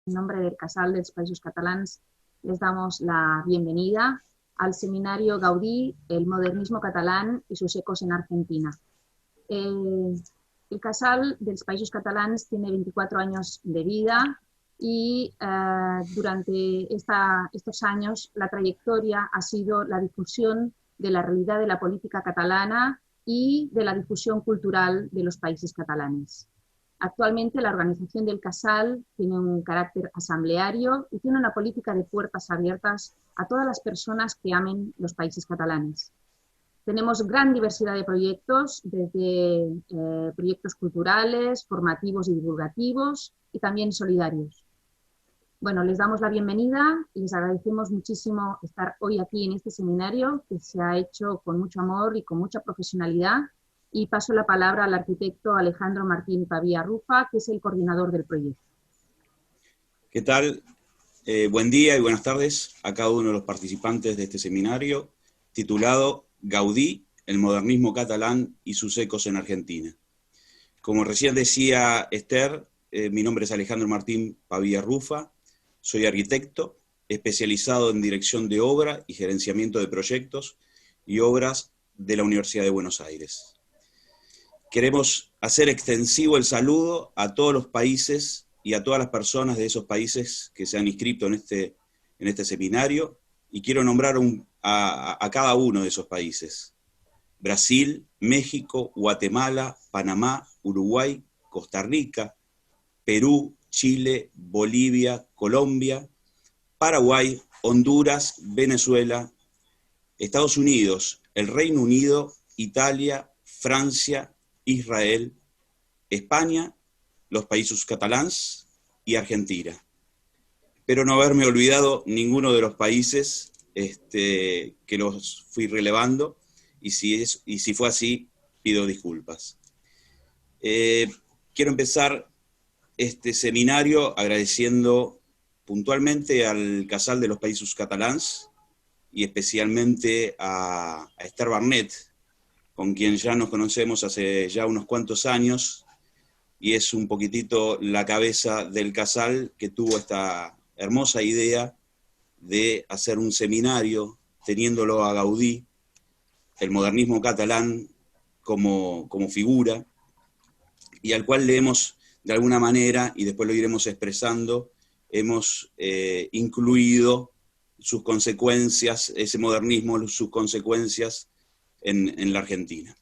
En nombre del Casal dels Països Catalans, les damos la bienvenida al seminario Gaudí, el modernismo catalán y sus ecos en Argentina. El Casal dels Països Catalans tiene 24 años de vida y durante estos años la trayectoria ha sido la difusión de la realidad de la política catalana y de la difusión cultural de los países catalanes. Actualmente la organización del Casal tiene un carácter asambleario y tiene una política de puertas abiertas a todas las personas que amen los países catalanes. Tenemos gran diversidad de proyectos, desde proyectos culturales, formativos y divulgativos, y también solidarios. Bueno, les damos la bienvenida y les agradecemos muchísimo estar hoy aquí en este seminario que se ha hecho con mucho amor y con mucha profesionalidad. Y paso la palabra al arquitecto Alejandro Martín Pavía Rufa, que es el coordinador del proyecto. ¿Qué tal? Buen día y buenas tardes a cada uno de los participantes de este seminario titulado Gaudí, el modernismo catalán y sus ecos en Argentina. Como recién decía Esther, mi nombre es Alejandro Martín Pavía Rufa, soy arquitecto, especializado en dirección de obra y gerenciamiento de proyectos y obras de la Universidad de Buenos Aires. Queremos hacer extensivo el saludo a todos los países y a todas las personas de esos países que se han inscrito en este seminario, y quiero nombrar a cada uno de esos países: Brasil, México, Guatemala, Panamá, Uruguay, Costa Rica, Perú, Chile, Bolivia, Colombia, Paraguay, Honduras, Venezuela, Estados Unidos, el Reino Unido, Italia, Francia, Israel, España, los países catalanes y Argentina. Espero no haberme olvidado ninguno de los países que los fui relevando, y si fue así, pido disculpas. Quiero empezar este seminario agradeciendo puntualmente al Casal de los Països Catalans y especialmente a Esther Barnet, con quien ya nos conocemos hace ya unos cuantos años, y es un poquitito la cabeza del Casal que tuvo esta hermosa idea de hacer un seminario teniéndolo a Gaudí, el modernismo catalán, como figura, y al cual le hemos, de alguna manera, y después lo iremos expresando, hemos incluido sus consecuencias, ese modernismo, sus consecuencias en la Argentina.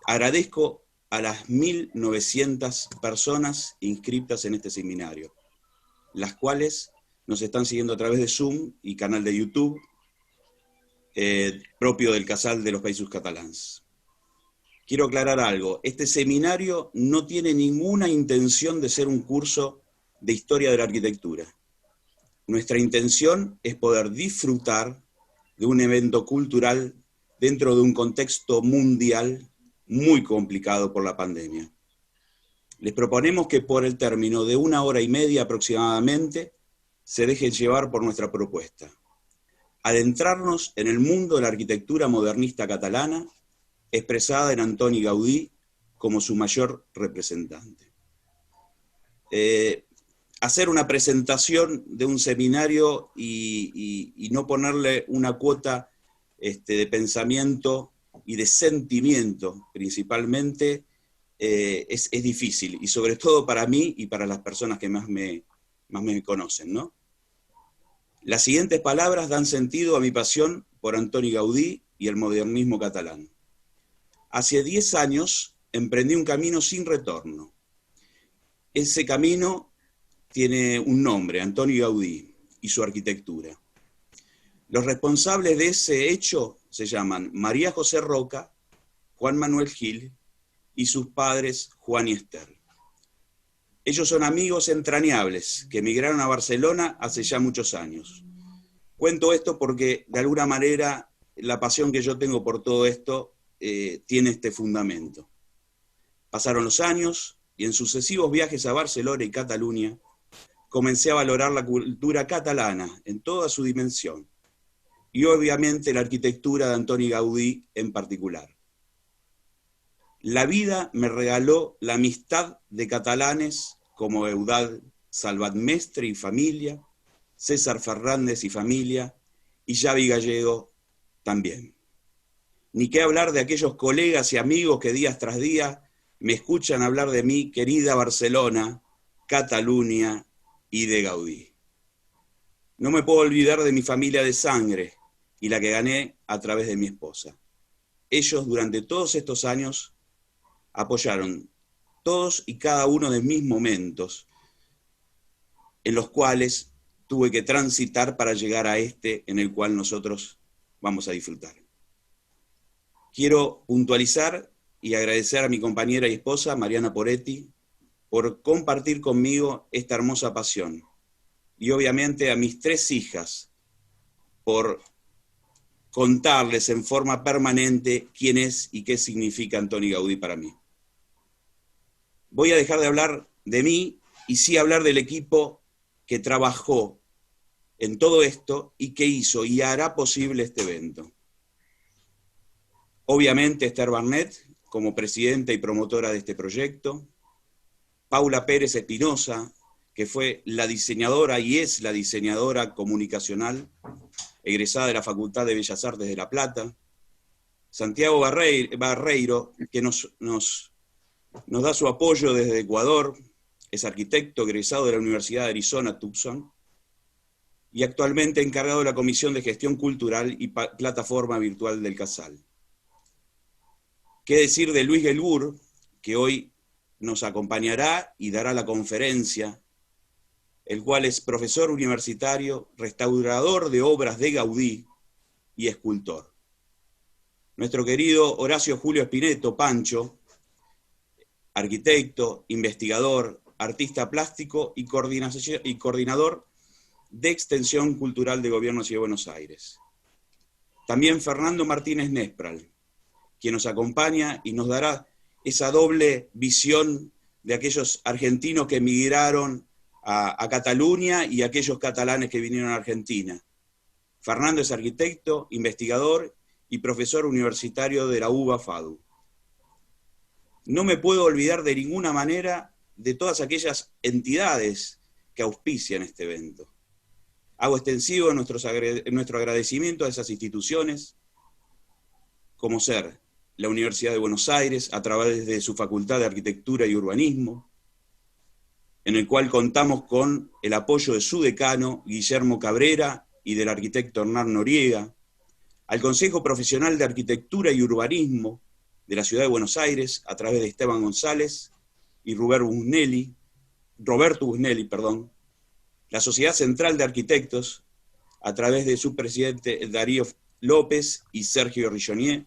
Agradezco a las 1.900 personas inscritas en este seminario, las cuales nos están siguiendo a través de Zoom y canal de YouTube propio del Casal de los Països Catalans. Quiero aclarar algo: este seminario no tiene ninguna intención de ser un curso de historia de la arquitectura. Nuestra intención es poder disfrutar de un evento cultural dentro de un contexto mundial muy complicado por la pandemia. Les proponemos que por el término de 1 hora y media aproximadamente se dejen llevar por nuestra propuesta: adentrarnos en el mundo de la arquitectura modernista catalana, expresada en Antoni Gaudí como su mayor representante. Hacer una presentación de un seminario y no ponerle una cuota de pensamiento y de sentimiento principalmente, es difícil, y sobre todo para mí y para las personas que más me conocen, ¿no? Las siguientes palabras dan sentido a mi pasión por Antoni Gaudí y el modernismo catalán. Hace 10 años emprendí un camino sin retorno. Ese camino tiene un nombre: Antoni Gaudí y su arquitectura. Los responsables de ese hecho se llaman María José Roca, Juan Manuel Gil y sus padres Juan y Esther. Ellos son amigos entrañables que emigraron a Barcelona hace ya muchos años. Cuento esto porque, de alguna manera, la pasión que yo tengo por todo esto tiene este fundamento. Pasaron los años y en sucesivos viajes a Barcelona y Cataluña comencé a valorar la cultura catalana en toda su dimensión, y obviamente la arquitectura de Antoni Gaudí en particular. La vida me regaló la amistad de catalanes como Eudald Salvatmestre y familia, César Fernández y familia, y Xavi Gallego también. Ni qué hablar de aquellos colegas y amigos que día tras día me escuchan hablar de mi querida Barcelona, Cataluña y de Gaudí. No me puedo olvidar de mi familia de sangre y la que gané a través de mi esposa. Ellos durante todos estos años apoyaron todos y cada uno de mis momentos en los cuales tuve que transitar para llegar a este en el cual nosotros vamos a disfrutar. Quiero puntualizar y agradecer a mi compañera y esposa, Mariana Poretti, por compartir conmigo esta hermosa pasión. Y obviamente a mis 3 hijas, por contarles en forma permanente quién es y qué significa Antoni Gaudí para mí. Voy a dejar de hablar de mí y sí hablar del equipo que trabajó en todo esto y que hizo y hará posible este evento. Obviamente Esther Barnett, como presidenta y promotora de este proyecto, Paula Pérez Espinosa, que fue la diseñadora y es la diseñadora comunicacional, egresada de la Facultad de Bellas Artes de La Plata, Santiago Barreiro, que nos da su apoyo desde Ecuador, es arquitecto egresado de la Universidad de Arizona, Tucson, y actualmente encargado de la Comisión de Gestión Cultural y Plataforma Virtual del Casal. ¿Qué decir de Luis Gelbur, que hoy nos acompañará y dará la conferencia, el cual es profesor universitario, restaurador de obras de Gaudí y escultor? Nuestro querido Horacio Julio Espineto, Pancho, arquitecto, investigador, artista plástico y coordinador de Extensión Cultural de Gobierno de Ciudad de Buenos Aires. También Fernando Martínez Nespral, quien nos acompaña y nos dará esa doble visión de aquellos argentinos que emigraron a Cataluña y aquellos catalanes que vinieron a Argentina. Fernando es arquitecto, investigador y profesor universitario de la UBA FADU. No me puedo olvidar de ninguna manera de todas aquellas entidades que auspician este evento. Hago extensivo nuestro agradecimiento a esas instituciones, como ser la Universidad de Buenos Aires, a través de su Facultad de Arquitectura y Urbanismo, en el cual contamos con el apoyo de su decano, Guillermo Cabrera, y del arquitecto Hernán Noriega, al Consejo Profesional de Arquitectura y Urbanismo de la Ciudad de Buenos Aires, a través de Esteban González y Roberto Busnelli, la Sociedad Central de Arquitectos, a través de su presidente Darío López y Sergio Rillonier,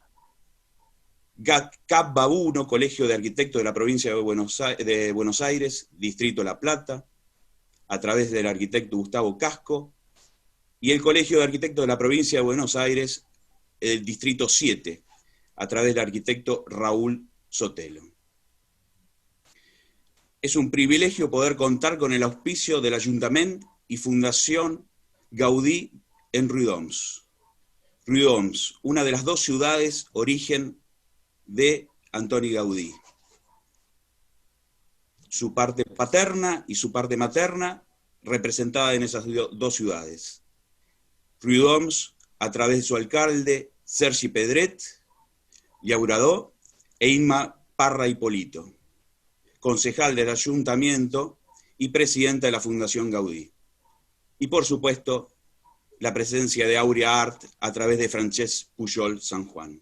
CAP Babuno, Colegio de Arquitectos de la Provincia de Buenos Aires, Distrito La Plata, a través del arquitecto Gustavo Casco, y el Colegio de Arquitectos de la Provincia de Buenos Aires, el Distrito 7, a través del arquitecto Raúl Sotelo. Es un privilegio poder contar con el auspicio del Ayuntamiento y Fundación Gaudí en Riudoms. Riudoms, una de las 2 ciudades origen de Antoni Gaudí. Su parte paterna y su parte materna representada en esas 2 ciudades. Riudoms, a través de su alcalde, Sergi Pedret, Llauradó e Inma Parra Hipólito, concejal del Ayuntamiento y presidenta de la Fundación Gaudí. Y por supuesto, la presencia de Aurea Art a través de Francesc Pujol San Juan.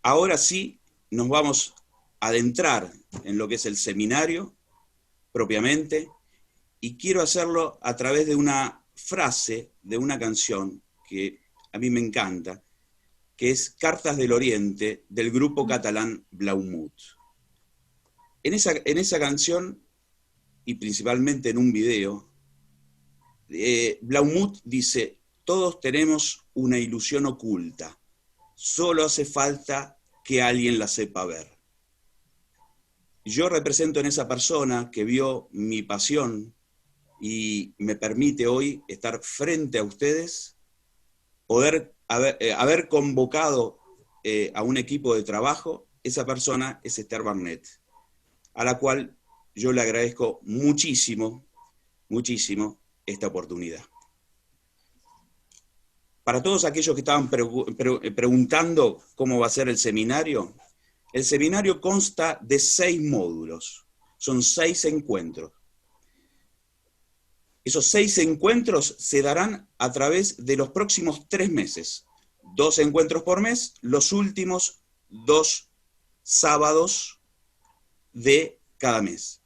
Ahora sí nos vamos a adentrar en lo que es el seminario propiamente, y quiero hacerlo a través de una frase de una canción que a mí me encanta, que es Cartas del Oriente, del grupo catalán Blaumut. En esa canción, y principalmente en un video, Blaumut dice: todos tenemos una ilusión oculta, solo hace falta que alguien la sepa ver. Yo represento en esa persona que vio mi pasión y me permite hoy estar frente a ustedes, poder haber convocado a un equipo de trabajo. Esa persona es Esther Barnett, a la cual yo le agradezco muchísimo, muchísimo esta oportunidad. Para todos aquellos que estaban preguntando cómo va a ser el seminario consta de 6 módulos, son 6 encuentros. Esos 6 encuentros se darán a través de los próximos 3 meses. 2 encuentros por mes, los últimos 2 sábados de cada mes.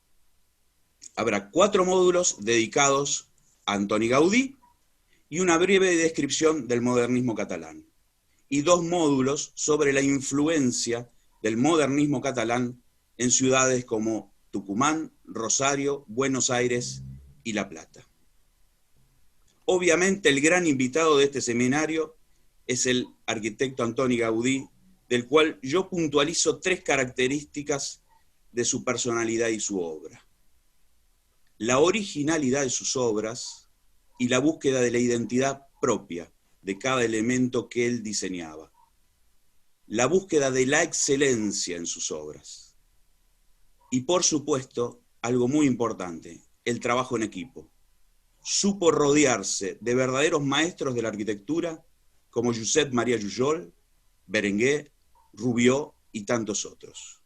Habrá 4 módulos dedicados a Antoni Gaudí y una breve descripción del modernismo catalán. Y 2 módulos sobre la influencia del modernismo catalán en ciudades como Tucumán, Rosario, Buenos Aires y La Plata. Obviamente el gran invitado de este seminario es el arquitecto Antoni Gaudí, del cual yo puntualizo 3 características de su personalidad y su obra. La originalidad de sus obras y la búsqueda de la identidad propia de cada elemento que él diseñaba. La búsqueda de la excelencia en sus obras. Y por supuesto, algo muy importante, el trabajo en equipo. Supo rodearse de verdaderos maestros de la arquitectura como Josep Maria Jujol, Berenguer, Rubió y tantos otros.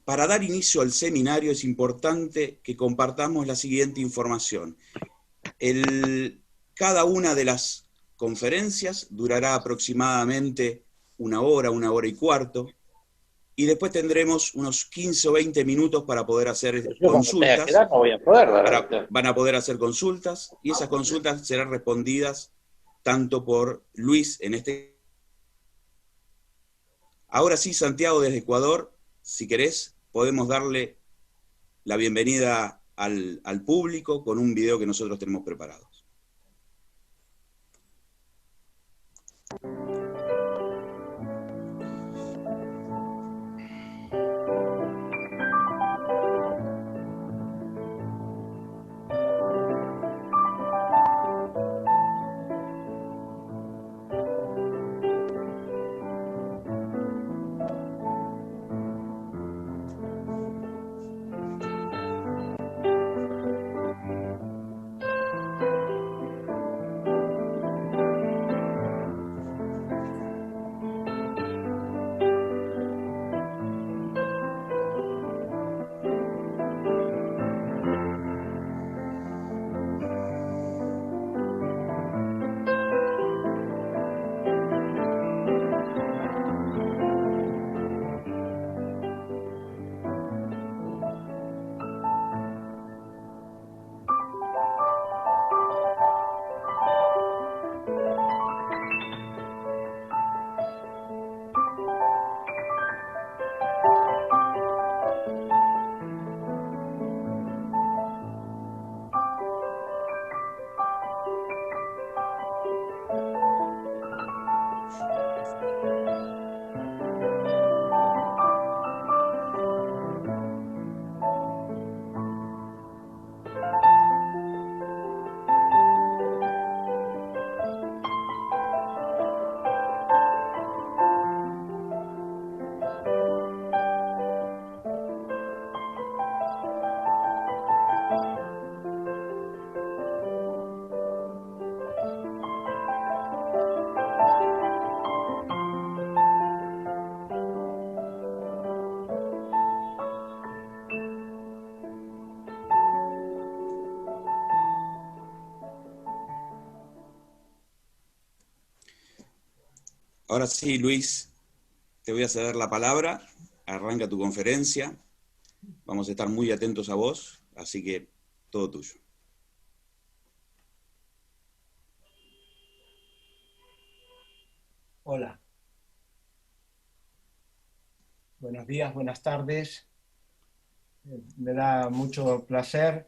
Para dar inicio al seminario es importante que compartamos la siguiente información. Cada una de las conferencias durará aproximadamente 1 hora, 1 hora y cuarto, y después tendremos unos 15 o 20 minutos para poder hacer consultas. No voy a poder, van a poder hacer consultas, y esas consultas serán respondidas tanto por Luis en este. Ahora sí, Santiago, desde Ecuador, si querés, podemos darle la bienvenida al público con un video que nosotros tenemos preparado. Ahora sí, Luis, te voy a ceder la palabra, arranca tu conferencia, vamos a estar muy atentos a vos, así que todo tuyo. Hola. Buenos días, buenas tardes. Me da mucho placer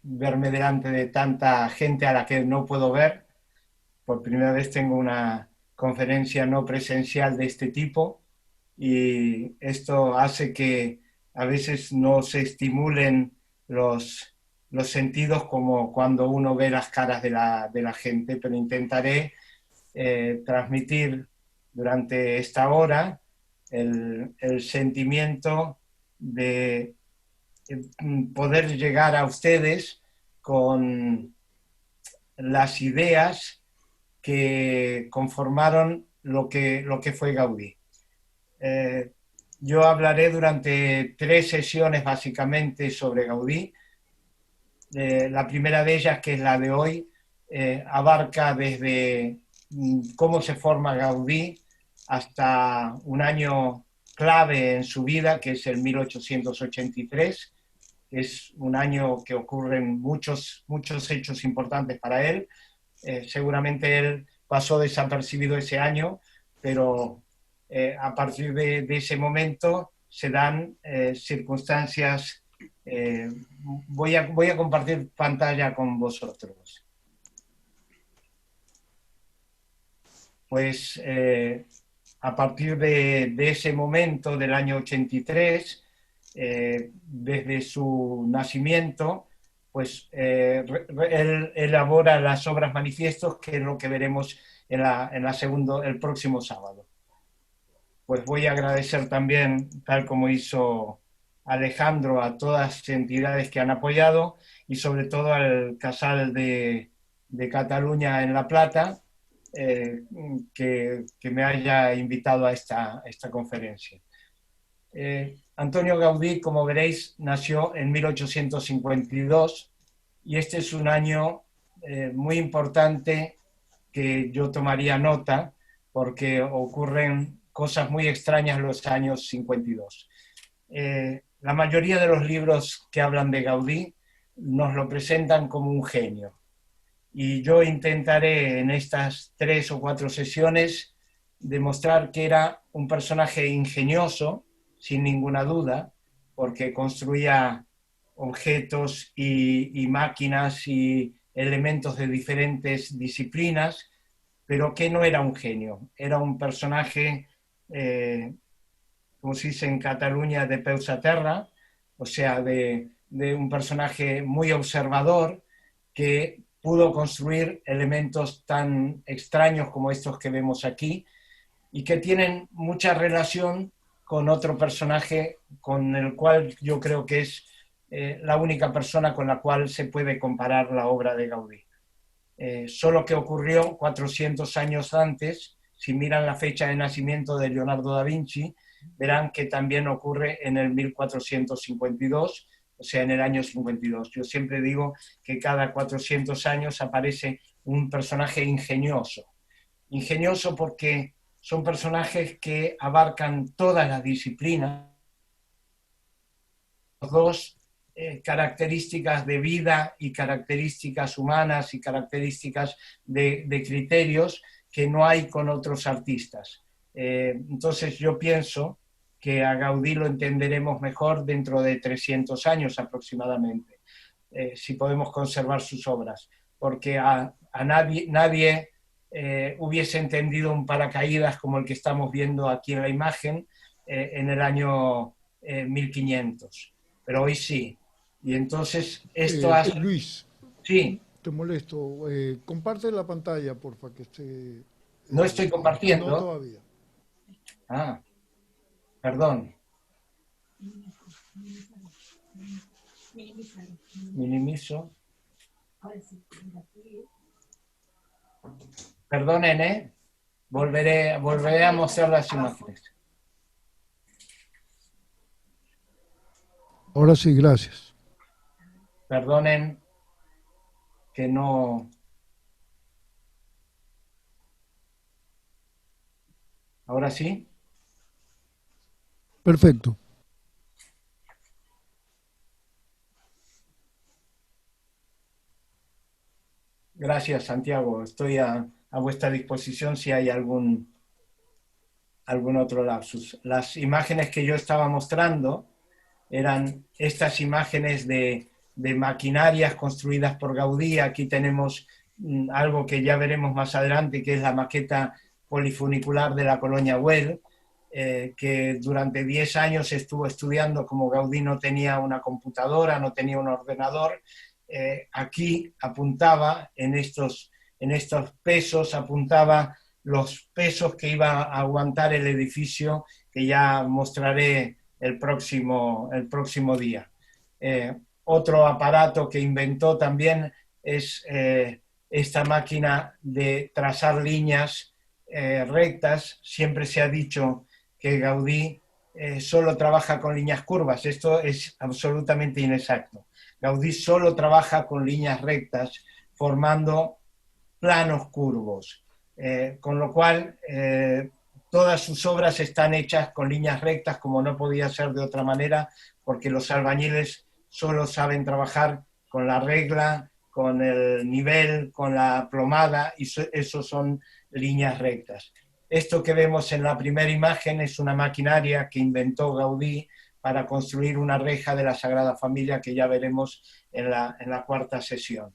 verme delante de tanta gente a la que no puedo ver. Por primera vez tengo una conferencia no presencial de este tipo y esto hace que a veces no se estimulen los sentidos como cuando uno ve las caras de la gente, pero intentaré transmitir durante esta hora el sentimiento de poder llegar a ustedes con las ideas que conformaron lo que fue Gaudí. Yo hablaré durante 3 sesiones básicamente sobre Gaudí. La primera de ellas, que es la de hoy, abarca desde cómo se forma Gaudí hasta un año clave en su vida, que es el 1883. Es un año que ocurren muchos hechos importantes para él. Seguramente él pasó desapercibido ese año, pero a partir de ese momento se dan circunstancias. Voy a compartir pantalla con vosotros. Pues a partir de ese momento del año 83, desde su nacimiento, pues él elabora las obras manifiestos, que es lo que veremos el próximo sábado. Pues voy a agradecer también, tal como hizo Alejandro, a todas las entidades que han apoyado y sobre todo al Casal de Cataluña en La Plata, que me haya invitado a esta conferencia. Antonio Gaudí, como veréis, nació en 1852 y este es un año muy importante que yo tomaría nota porque ocurren cosas muy extrañas en los años 52. La mayoría de los libros que hablan de Gaudí nos lo presentan como un genio. Y yo intentaré en estas 3 o 4 sesiones demostrar que era un personaje ingenioso, sin ninguna duda, porque construía objetos y máquinas y elementos de diferentes disciplinas, pero que no era un genio. Era un personaje, como se dice en Cataluña, de peus a terra, o sea, de un personaje muy observador que pudo construir elementos tan extraños como estos que vemos aquí y que tienen mucha relación con otro personaje con el cual yo creo que es la única persona con la cual se puede comparar la obra de Gaudí. Solo que ocurrió 400 años antes. Si miran la fecha de nacimiento de Leonardo da Vinci, verán que también ocurre en el 1452, o sea, en el año 52. Yo siempre digo que cada 400 años aparece un personaje ingenioso. Ingenioso porque son personajes que abarcan todas las disciplinas, dos características de vida y características humanas y características de criterios que no hay con otros artistas. Entonces yo pienso que a Gaudí lo entenderemos mejor dentro de 300 años aproximadamente, si podemos conservar sus obras, porque a nadie hubiese entendido un paracaídas como el que estamos viendo aquí en la imagen en el año 1500, pero hoy sí. Y entonces esto hace... Luis, sí. Te molesto, comparte la pantalla, porfa, que esté... No estoy compartiendo. No todavía. Ah, perdón. Minimizo. Perdonen, volveré a mostrar las imágenes. Ahora sí, gracias. Perdonen que no... ¿Ahora sí? Perfecto. Gracias, Santiago. Estoy a vuestra disposición si hay algún otro lapsus. Las imágenes que yo estaba mostrando eran estas imágenes de maquinarias construidas por Gaudí. Aquí tenemos algo que ya veremos más adelante, que es la maqueta polifunicular de la Colonia Güell, que durante 10 años estuvo estudiando. Como Gaudí no tenía una computadora, no tenía un ordenador, aquí apuntaba en estos pesos, apuntaba los pesos que iba a aguantar el edificio que ya mostraré el próximo día. Otro aparato que inventó también es esta máquina de trazar líneas rectas. Siempre se ha dicho que Gaudí solo trabaja con líneas curvas. Esto es absolutamente inexacto. Gaudí solo trabaja con líneas rectas, formando planos curvos, con lo cual todas sus obras están hechas con líneas rectas, como no podía ser de otra manera, porque los albañiles solo saben trabajar con la regla, con el nivel, con la plomada, y eso son líneas rectas. Esto que vemos en la primera imagen es una maquinaria que inventó Gaudí para construir una reja de la Sagrada Familia, que ya veremos en la cuarta sesión.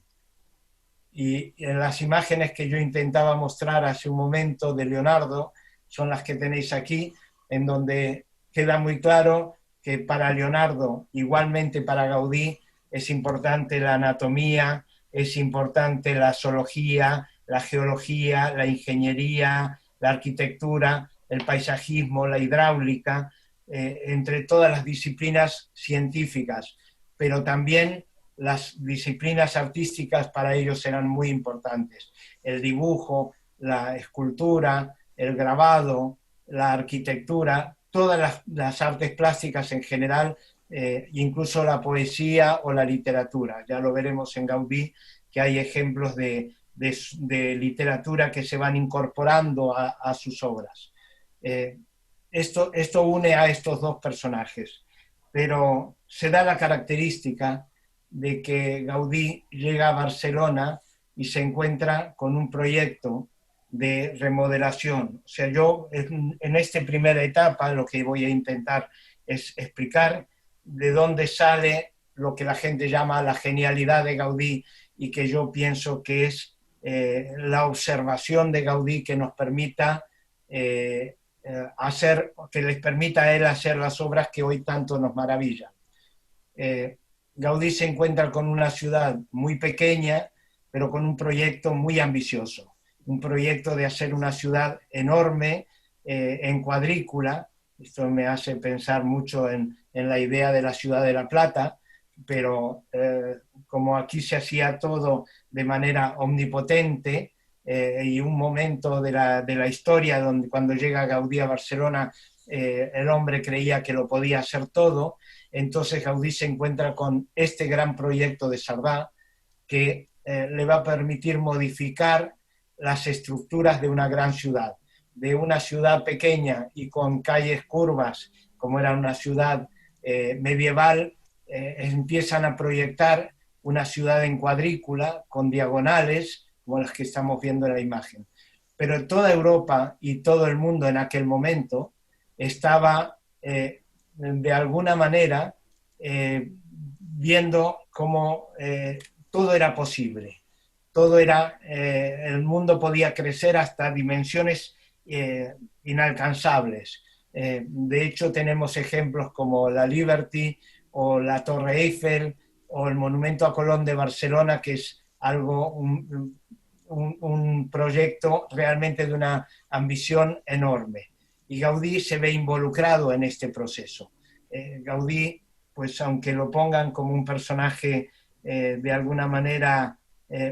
Y en las imágenes que yo intentaba mostrar hace un momento de Leonardo son las que tenéis aquí, en donde queda muy claro que para Leonardo, igualmente para Gaudí, es importante la anatomía, es importante la zoología, la geología, la ingeniería, la arquitectura, el paisajismo, la hidráulica, entre todas las disciplinas científicas, pero también las disciplinas artísticas para ellos eran muy importantes. El dibujo, la escultura, el grabado, la arquitectura, todas las artes plásticas en general, incluso la poesía o la literatura. Ya lo veremos en Gaudí, que hay ejemplos de literatura que se van incorporando a sus obras. Esto une a estos dos personajes, pero se da la característica de que Gaudí llega a Barcelona y se encuentra con un proyecto de remodelación. O sea, yo en esta primera etapa lo que voy a intentar es explicar de dónde sale lo que la gente llama la genialidad de Gaudí, y que yo pienso que es la observación de Gaudí que nos permita que les permita a él hacer las obras que hoy tanto nos maravillan. Gaudí se encuentra con una ciudad muy pequeña, pero con un proyecto muy ambicioso, un proyecto de hacer una ciudad enorme en cuadrícula. Esto me hace pensar mucho en la idea de la ciudad de La Plata, pero como aquí se hacía todo de manera omnipotente, y un momento de la historia donde cuando llega Gaudí a Barcelona el hombre creía que lo podía hacer todo. Entonces Gaudí se encuentra con este gran proyecto de Cerdà que le va a permitir modificar las estructuras de una gran ciudad. De una ciudad pequeña y con calles curvas, como era una ciudad medieval, empiezan a proyectar una ciudad en cuadrícula, con diagonales, como las que estamos viendo en la imagen. Pero toda Europa y todo el mundo en aquel momento estaba de alguna manera viendo cómo todo era posible. Todo era, el mundo podía crecer hasta dimensiones inalcanzables. De hecho, tenemos ejemplos como la Liberty o la Torre Eiffel o el Monumento a Colón de Barcelona, que es algo, un proyecto realmente de una ambición enorme. Y Gaudí se ve involucrado en este proceso. Gaudí, pues aunque lo pongan como un personaje de alguna manera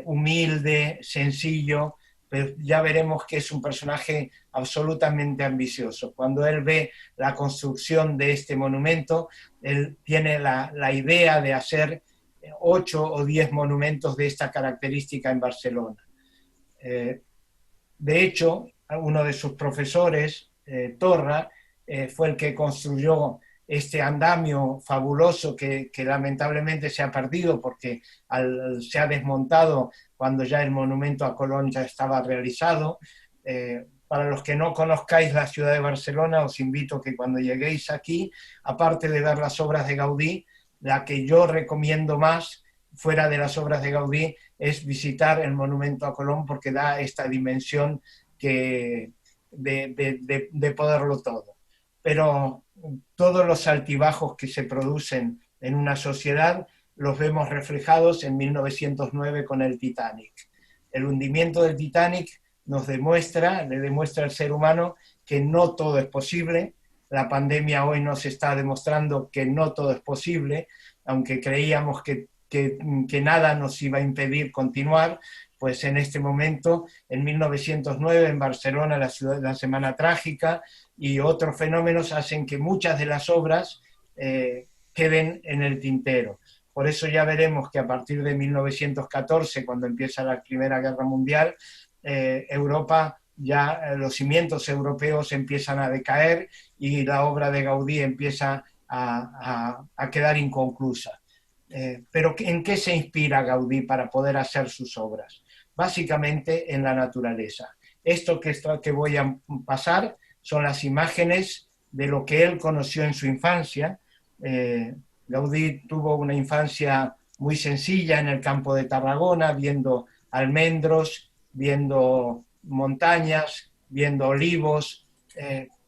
humilde, sencillo, pero ya veremos que es un personaje absolutamente ambicioso. Cuando él ve la construcción de este monumento, él tiene la idea de hacer 8 o 10 monumentos de esta característica en Barcelona. De hecho, uno de sus profesores, Torra, fue el que construyó este andamio fabuloso que lamentablemente se ha perdido porque se ha desmontado cuando ya el monumento a Colón ya estaba realizado. Para los que no conozcáis la ciudad de Barcelona, os invito a que cuando lleguéis aquí, aparte de ver las obras de Gaudí, la que yo recomiendo más, fuera de las obras de Gaudí, es visitar el monumento a Colón, porque da esta dimensión de poderlo todo. Pero todos los altibajos que se producen en una sociedad los vemos reflejados en 1909 con el Titanic. El hundimiento del Titanic le demuestra al ser humano que no todo es posible, la pandemia hoy nos está demostrando que no todo es posible, aunque creíamos que nada nos iba a impedir continuar, pues en este momento, en 1909, en Barcelona, la Semana Trágica y otros fenómenos hacen que muchas de las obras queden en el tintero. Por eso ya veremos que a partir de 1914, cuando empieza la Primera Guerra Mundial, Europa, ya los cimientos europeos empiezan a decaer y la obra de Gaudí empieza a quedar inconclusa. Pero ¿en qué se inspira Gaudí para poder hacer sus obras? Básicamente en la naturaleza. Esto que voy a pasar son las imágenes de lo que él conoció en su infancia. Gaudí tuvo una infancia muy sencilla en el campo de Tarragona, viendo almendros, viendo montañas, viendo olivos,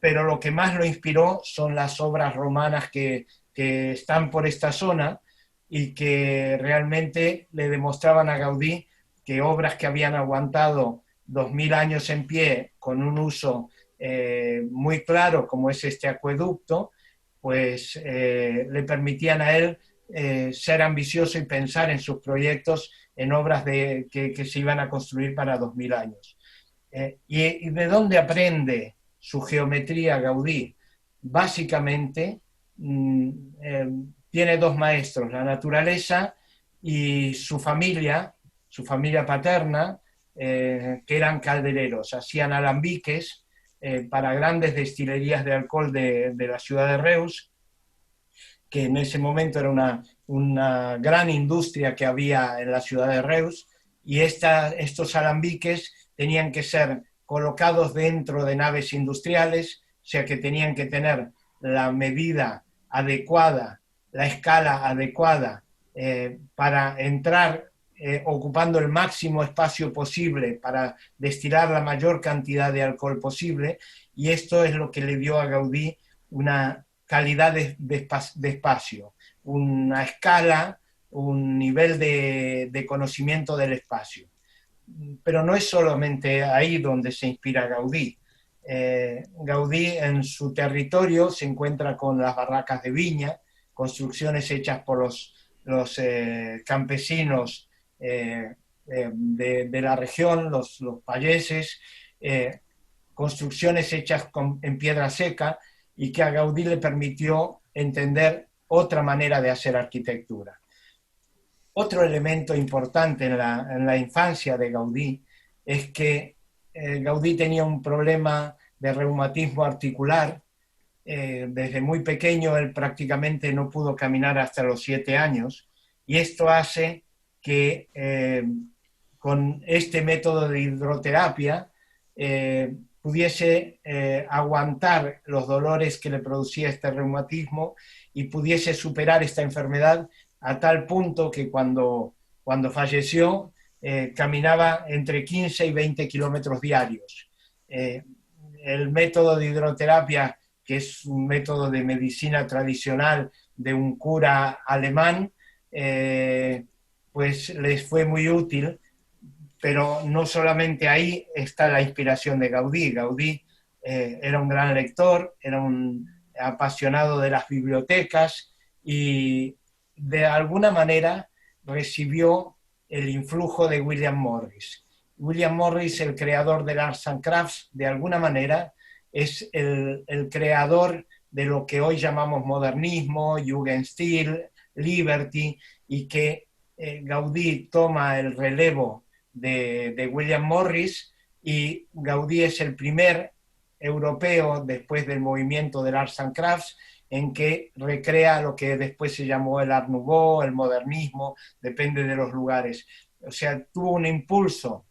pero lo que más lo inspiró son las obras romanas que están por esta zona y que realmente le demostraban a Gaudí que obras que habían aguantado 2000 años en pie con un uso muy claro como es este acueducto, pues le permitían a él ser ambicioso y pensar en sus proyectos en obras que se iban a construir para 2000 años. ¿Y de dónde aprende su geometría Gaudí? Básicamente tiene dos maestros, la naturaleza y su familia paterna, que eran caldereros, hacían alambiques para grandes destilerías de alcohol de la ciudad de Reus, que en ese momento era una gran industria que había en la ciudad de Reus, y estos alambiques tenían que ser colocados dentro de naves industriales, o sea que tenían que tener la medida adecuada, la escala adecuada para entrar ocupando el máximo espacio posible para destilar la mayor cantidad de alcohol posible, y esto es lo que le dio a Gaudí una calidad de espacio, una escala, un nivel de conocimiento del espacio. Pero no es solamente ahí donde se inspira Gaudí. Gaudí en su territorio se encuentra con las barracas de viña, construcciones hechas por los campesinos de la región, los payeses, construcciones hechas en piedra seca, y que a Gaudí le permitió entender otra manera de hacer arquitectura. Otro elemento importante en la infancia de Gaudí es que Gaudí tenía un problema de reumatismo articular. Desde muy pequeño él prácticamente no pudo caminar hasta los 7 años, y esto hace que con este método de hidroterapia pudiese aguantar los dolores que le producía este reumatismo y pudiese superar esta enfermedad a tal punto que cuando falleció caminaba entre 15 y 20 kilómetros diarios. El método de hidroterapia, que es un método de medicina tradicional de un cura alemán, pues les fue muy útil, pero no solamente ahí está la inspiración de Gaudí. Gaudí era un gran lector, era un apasionado de las bibliotecas y de alguna manera recibió el influjo de William Morris. William Morris, el creador del Arts and Crafts, de alguna manera es el creador de lo que hoy llamamos modernismo, Jugendstil, Liberty, y que Gaudí toma el relevo de William Morris, y Gaudí es el primer europeo después del movimiento del Arts and Crafts en que recrea lo que después se llamó el Art Nouveau, el modernismo, depende de los lugares. O sea, tuvo un impulso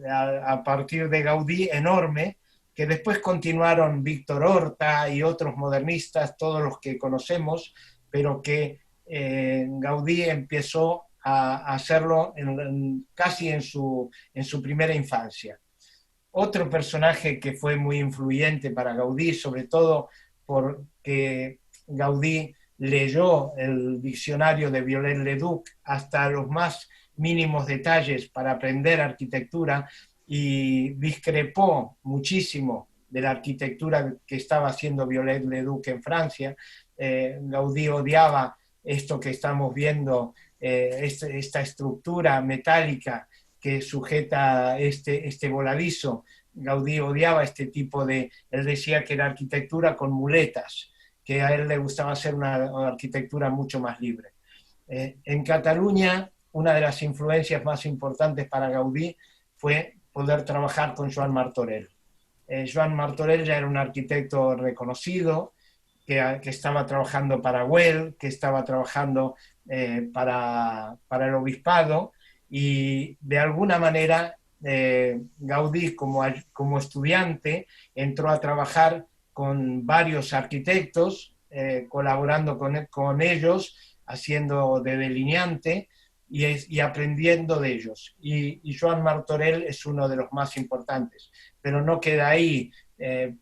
a partir de Gaudí enorme, que después continuaron Víctor Horta y otros modernistas, todos los que conocemos, pero que Gaudí empezó a hacerlo casi en su primera infancia. Otro personaje que fue muy influyente para Gaudí, sobre todo porque Gaudí leyó el diccionario de Viollet-le-Duc hasta los más mínimos detalles para aprender arquitectura, y discrepó muchísimo de la arquitectura que estaba haciendo Viollet-le-Duc en Francia. Gaudí odiaba esto que estamos viendo, esta estructura metálica que sujeta este voladizo. Gaudí odiaba este tipo de... Él decía que era arquitectura con muletas, que a él le gustaba hacer una arquitectura mucho más libre. En Cataluña, una de las influencias más importantes para Gaudí fue poder trabajar con Joan Martorell. Joan Martorell ya era un arquitecto reconocido, que estaba trabajando para Güell, que estaba trabajando para el obispado, y de alguna manera Gaudí como estudiante entró a trabajar con varios arquitectos, colaborando con ellos, haciendo de delineante y aprendiendo de ellos. Y Joan Martorell es uno de los más importantes, pero no queda ahí.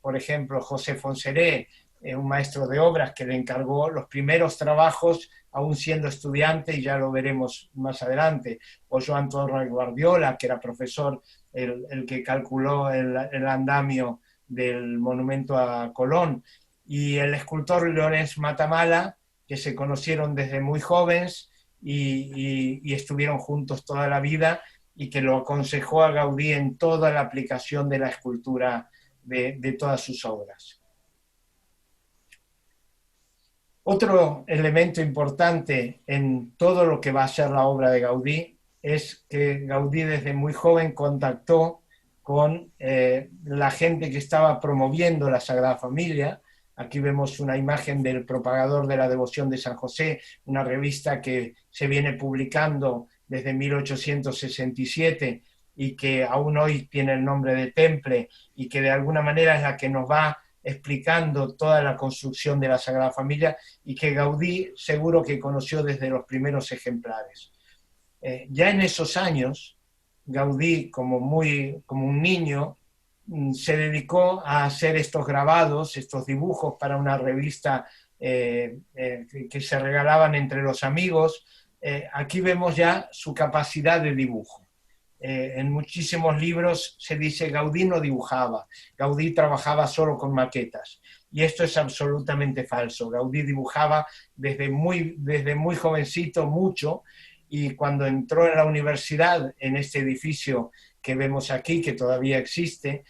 Por ejemplo, José Fonseré, un maestro de obras que le encargó los primeros trabajos aún siendo estudiante, y ya lo veremos más adelante, o Joan Torres Guardiola, que era profesor, el que calculó el andamio del monumento a Colón, y el escultor Llorenç Matamala, que se conocieron desde muy jóvenes y estuvieron juntos toda la vida, y que lo aconsejó a Gaudí en toda la aplicación de la escultura de todas sus obras. Otro elemento importante en todo lo que va a ser la obra de Gaudí es que Gaudí desde muy joven contactó con la gente que estaba promoviendo la Sagrada Familia. Aquí vemos una imagen del Propagador de la Devoción de San José, una revista que se viene publicando desde 1867 y que aún hoy tiene el nombre de Temple, y que de alguna manera es la que nos va explicando toda la construcción de la Sagrada Familia, y que Gaudí seguro que conoció desde los primeros ejemplares. Ya en esos años, Gaudí, como un niño, se dedicó a hacer estos grabados, estos dibujos para una revista que se regalaban entre los amigos. Aquí vemos ya su capacidad de dibujo. En muchísimos libros se dice Gaudí no dibujaba, Gaudí trabajaba solo con maquetas. Y esto es absolutamente falso. Gaudí dibujaba desde muy jovencito mucho, y cuando entró en la universidad, en este edificio que vemos aquí, que todavía existe,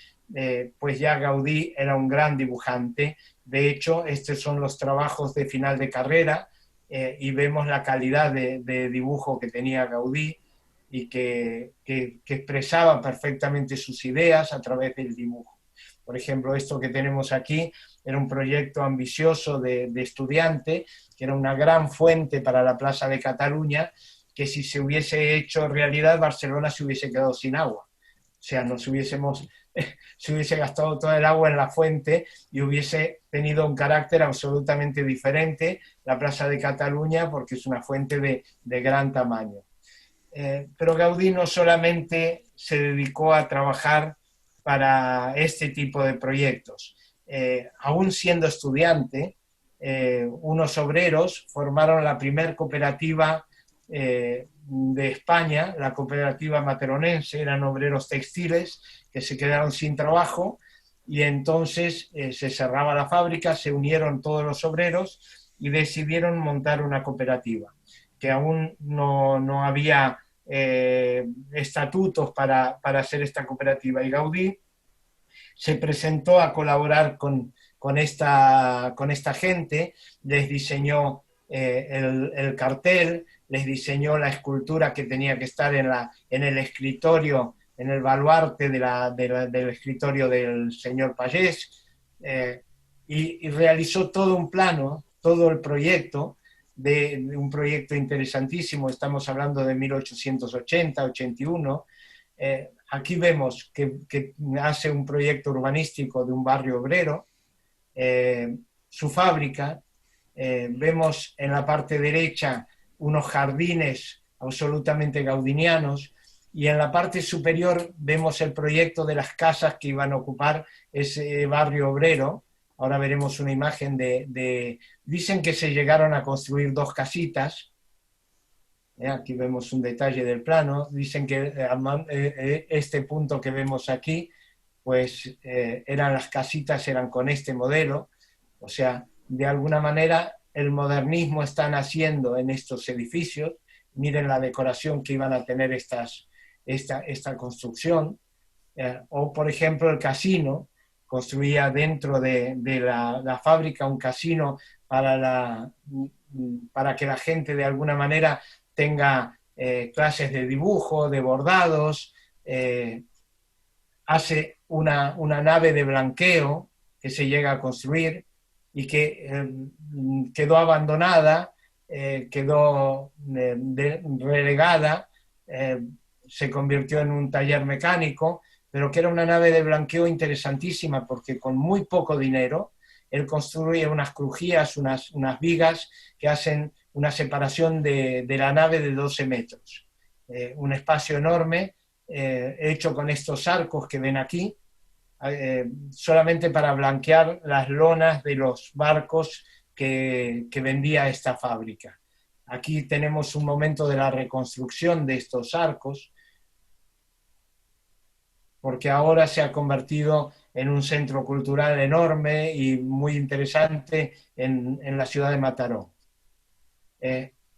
pues ya Gaudí era un gran dibujante. De hecho, estos son los trabajos de final de carrera, y vemos la calidad de dibujo que tenía Gaudí, y que expresaba perfectamente sus ideas a través del dibujo. Por ejemplo, esto que tenemos aquí era un proyecto ambicioso de estudiante, que era una gran fuente para la Plaza de Cataluña, que si se hubiese hecho realidad, Barcelona se hubiese quedado sin agua. O sea, se hubiese gastado todo el agua en la fuente y hubiese tenido un carácter absolutamente diferente la Plaza de Cataluña, porque es una fuente de gran tamaño. Pero Gaudí no solamente se dedicó a trabajar para este tipo de proyectos. Aún siendo estudiante, unos obreros formaron la primer cooperativa de España, la cooperativa materonense. Eran obreros textiles que se quedaron sin trabajo, y entonces se cerraba la fábrica, se unieron todos los obreros y decidieron montar una cooperativa, que aún no había estatutos para hacer esta cooperativa, y Gaudí se presentó a colaborar con esta gente, les diseñó el cartel, les diseñó la escultura que tenía que estar en el escritorio, en el baluarte del escritorio del señor Pagés, y realizó todo un plano, todo el proyecto, de un proyecto interesantísimo. Estamos hablando de 1880-81. Aquí vemos que hace un proyecto urbanístico de un barrio obrero, su fábrica. Vemos en la parte derecha unos jardines absolutamente gaudinianos, y en la parte superior vemos el proyecto de las casas que iban a ocupar ese barrio obrero. Ahora veremos una imagen dicen que se llegaron a construir 2 casitas. Aquí vemos un detalle del plano. Dicen que este punto que vemos aquí pues las casitas eran con este modelo. O sea, de alguna manera el modernismo está naciendo en estos edificios. Miren la decoración que iban a tener esta construcción. O, por ejemplo, el casino, construía dentro de la fábrica un casino para que la gente de alguna manera tenga clases de dibujo, de bordados. Hace una nave de blanqueo que se llega a construir y que quedó abandonada, quedó relegada, se convirtió en un taller mecánico, pero que era una nave de blanqueo interesantísima porque con muy poco dinero él construye unas crujías, unas vigas que hacen una separación de la nave de 12 metros. Un espacio enorme hecho con estos arcos que ven aquí, solamente para blanquear las lonas de los barcos que vendía esta fábrica. Aquí tenemos un momento de la reconstrucción de estos arcos, porque ahora se ha convertido en un centro cultural enorme y muy interesante en la ciudad de Mataró.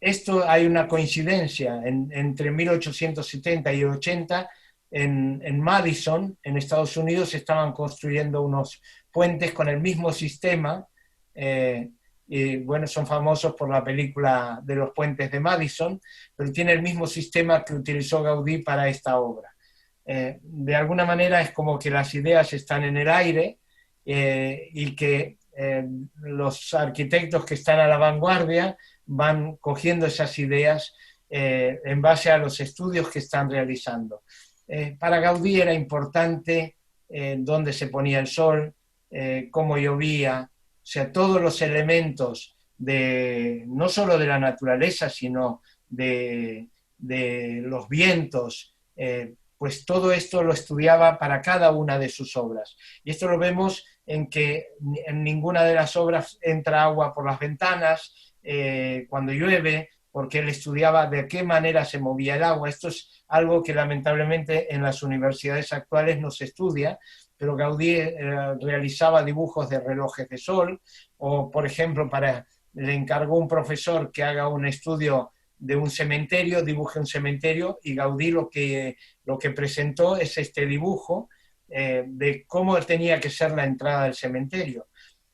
Esto hay una coincidencia entre 1870 y 80. En Madison, en Estados Unidos, se estaban construyendo unos puentes con el mismo sistema, y bueno, son famosos por la película de los puentes de Madison, pero tiene el mismo sistema que utilizó Gaudí para esta obra. De alguna manera es como que las ideas están en el aire y que los arquitectos que están a la vanguardia van cogiendo esas ideas en base a los estudios que están realizando. Para Gaudí era importante dónde se ponía el sol, cómo llovía, o sea, todos los elementos no solo de la naturaleza, sino de los vientos, pues todo esto lo estudiaba para cada una de sus obras. Y esto lo vemos en que en ninguna de las obras entra agua por las ventanas cuando llueve, porque él estudiaba de qué manera se movía el agua. Esto es algo que lamentablemente en las universidades actuales no se estudia, pero Gaudí realizaba dibujos de relojes de sol, o por ejemplo le encargó un profesor que haga un estudio de un cementerio, dibuje un cementerio, y Gaudí lo que presentó es este dibujo de cómo tenía que ser la entrada del cementerio.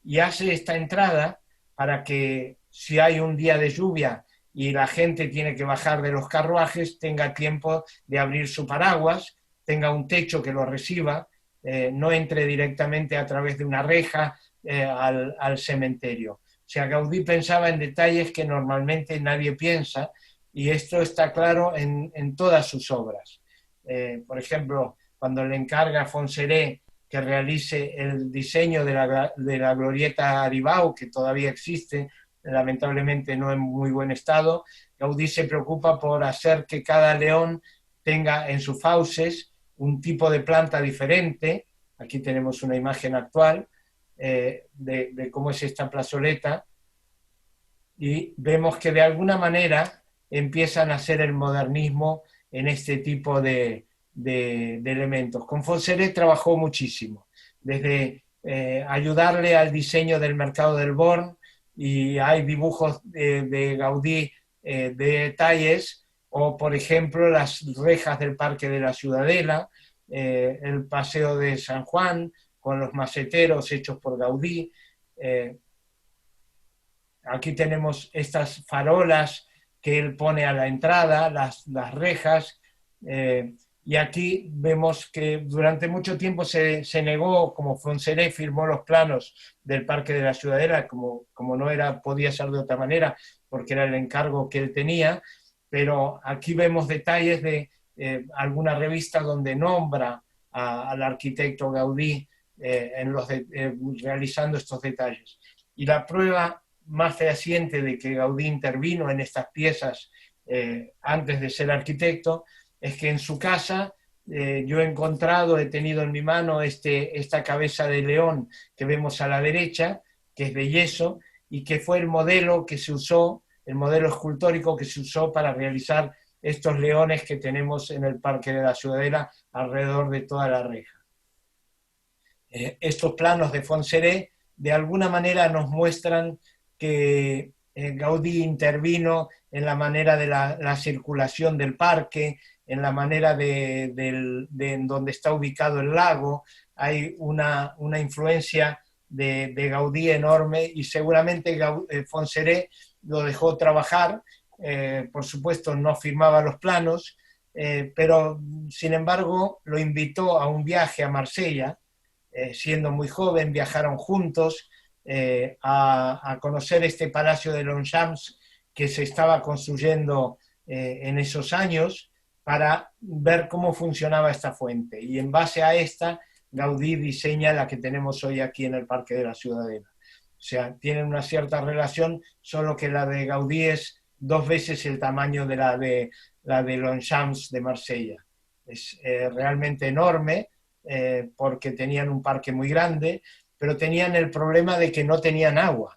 Y hace esta entrada para que si hay un día de lluvia y la gente tiene que bajar de los carruajes, tenga tiempo de abrir su paraguas, tenga un techo que lo reciba, no entre directamente a través de una reja al cementerio. O sea, Gaudí pensaba en detalles que normalmente nadie piensa, y esto está claro en todas sus obras. Por ejemplo, cuando le encarga a Fonseré que realice el diseño de la glorieta Aribau, que todavía existe, lamentablemente no en muy buen estado, Gaudí se preocupa por hacer que cada león tenga en sus fauces un tipo de planta diferente. Aquí tenemos una imagen actual de cómo es esta plazoleta, y vemos que de alguna manera empiezan a hacer el modernismo en este tipo de elementos. Con Fonseré trabajó muchísimo, desde ayudarle al diseño del mercado del Born, y hay dibujos de Gaudí de detalles, o por ejemplo las rejas del Parque de la Ciudadela, el Paseo de San Juan con los maceteros hechos por Gaudí. Aquí tenemos estas farolas que él pone a la entrada, las rejas, y aquí vemos que durante mucho tiempo se negó, como Fonseré firmó los planos del Parque de la Ciudadela, como no podía ser de otra manera, porque era el encargo que él tenía, pero aquí vemos detalles de alguna revista donde nombra al arquitecto Gaudí realizando estos detalles. Y la prueba más fehaciente de que Gaudí intervino en estas piezas antes de ser arquitecto es que en su casa yo he tenido en mi mano esta cabeza de león que vemos a la derecha, que es de yeso, y que fue el modelo que se usó, el modelo escultórico que se usó para realizar estos leones que tenemos en el Parque de la Ciudadela alrededor de toda la reja. Estos planos de Fontserè de alguna manera nos muestran que Gaudí intervino en la manera de la circulación del parque, en la manera de en donde está ubicado el lago. Hay una influencia de Gaudí enorme, y seguramente Fontserè lo dejó trabajar. Por supuesto no firmaba los planos, pero sin embargo lo invitó a un viaje a Marsella. Siendo muy joven viajaron juntos a conocer este Palacio de Longchamps que se estaba construyendo en esos años, para ver cómo funcionaba esta fuente, y en base a esta Gaudí diseña la que tenemos hoy aquí en el Parque de la Ciudadela. O sea, tienen una cierta relación, solo que la de Gaudí es 2 veces el tamaño de la de Longchamps de Marsella. Es realmente enorme, porque tenían un parque muy grande, pero tenían el problema de que no tenían agua.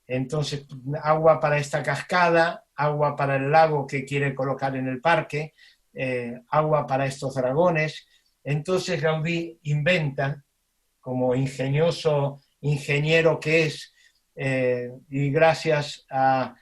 Entonces, agua para esta cascada, agua para el lago que quiere colocar en el parque, agua para estos dragones. Entonces Gaudí inventa, como ingenioso ingeniero que es, y gracias a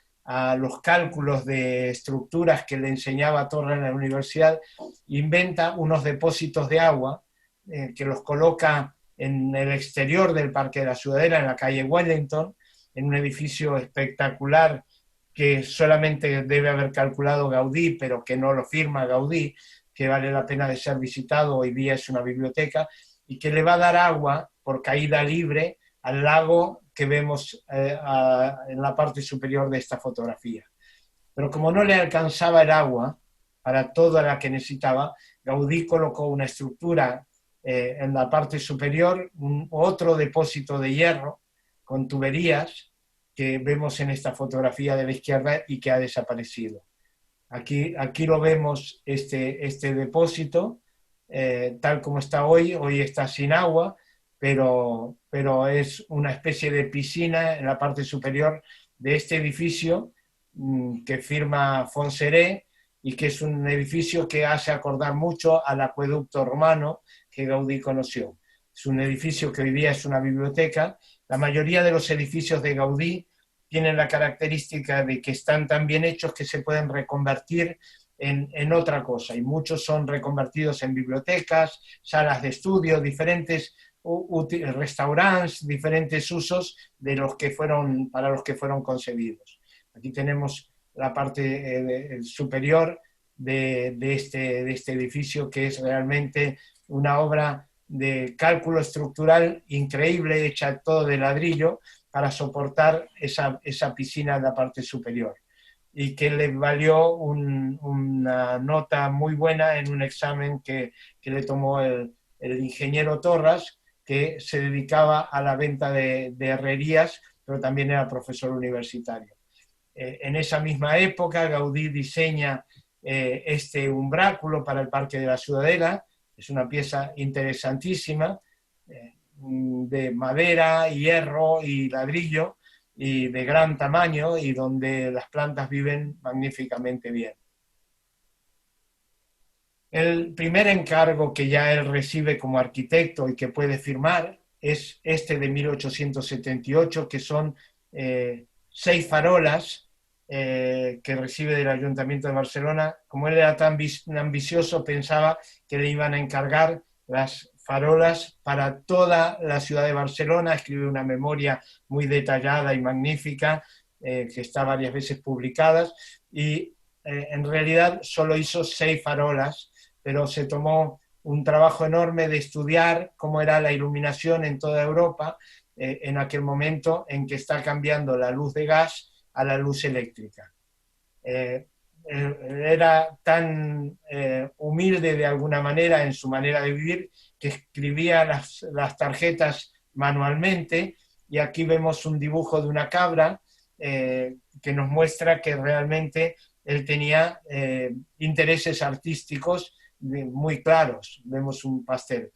los cálculos de estructuras que le enseñaba Torre en la universidad, inventa unos depósitos de agua que los coloca en el exterior del Parque de la Ciudadela, en la calle Wellington, en un edificio espectacular que solamente debe haber calculado Gaudí, pero que no lo firma Gaudí, que vale la pena de ser visitado, hoy día es una biblioteca, y que le va a dar agua por caída libre al lago que vemos en la parte superior de esta fotografía. Pero como no le alcanzaba el agua para toda la que necesitaba, Gaudí colocó una estructura en la parte superior, otro depósito de hierro con tuberías que vemos en esta fotografía de la izquierda y que ha desaparecido. Aquí lo vemos, este depósito, tal como está hoy está sin agua, pero es una especie de piscina en la parte superior de este edificio que firma Fontserè, y que es un edificio que hace acordar mucho al acueducto romano que Gaudí conoció. Es un edificio que hoy día es una biblioteca. La mayoría de los edificios de Gaudí tienen la característica de que están tan bien hechos que se pueden reconvertir en otra cosa, y muchos son reconvertidos en bibliotecas, salas de estudio, diferentes restaurantes, diferentes usos para los que fueron concebidos. Aquí tenemos la parte superior de este edificio, que es realmente una obra de cálculo estructural increíble, hecha todo de ladrillo para soportar esa piscina en la parte superior, y que le valió una nota muy buena en un examen que le tomó el ingeniero Torras, que se dedicaba a la venta de herrerías, pero también era profesor universitario. En esa misma época Gaudí diseña este umbráculo para el Parque de la Ciudadela. Es una pieza interesantísima, de madera, hierro y ladrillo, y de gran tamaño, y donde las plantas viven magníficamente bien. El primer encargo que ya él recibe como arquitecto y que puede firmar es este de 1878, que son 6 farolas que recibe del Ayuntamiento de Barcelona. Como él era tan ambicioso, pensaba que le iban a encargar las farolas para toda la ciudad de Barcelona. Escribe una memoria muy detallada y magnífica, que está varias veces publicadas, y en realidad solo hizo 6 farolas, pero se tomó un trabajo enorme de estudiar cómo era la iluminación en toda Europa en aquel momento en que está cambiando la luz de gas a la luz eléctrica. Era tan humilde de alguna manera en su manera de vivir, que escribía las tarjetas manualmente, y aquí vemos un dibujo de una cabra que nos muestra que realmente él tenía intereses artísticos muy claros. Vemos un pastel.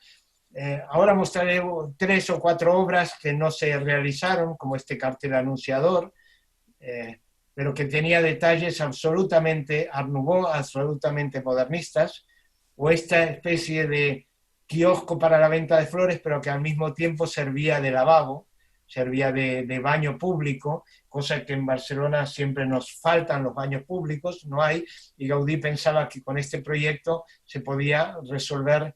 Ahora mostraré 3 o 4 obras que no se realizaron, como este cartel anunciador, pero que tenía detalles absolutamente Art Nouveau, absolutamente modernistas, o esta especie de kiosco para la venta de flores, pero que al mismo tiempo servía de lavabo, servía de baño público, cosa que en Barcelona siempre nos faltan los baños públicos, no hay, y Gaudí pensaba que con este proyecto se podía resolver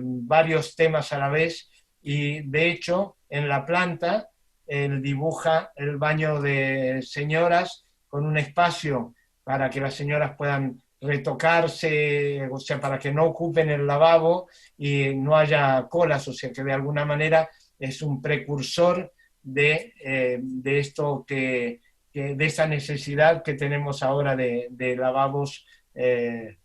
varios temas a la vez, y de hecho en la planta él dibuja el baño de señoras con un espacio para que las señoras puedan retocarse, o sea, para que no ocupen el lavabo y no haya colas, o sea, que de alguna manera es un precursor de esto de esa necesidad que tenemos ahora de lavabos que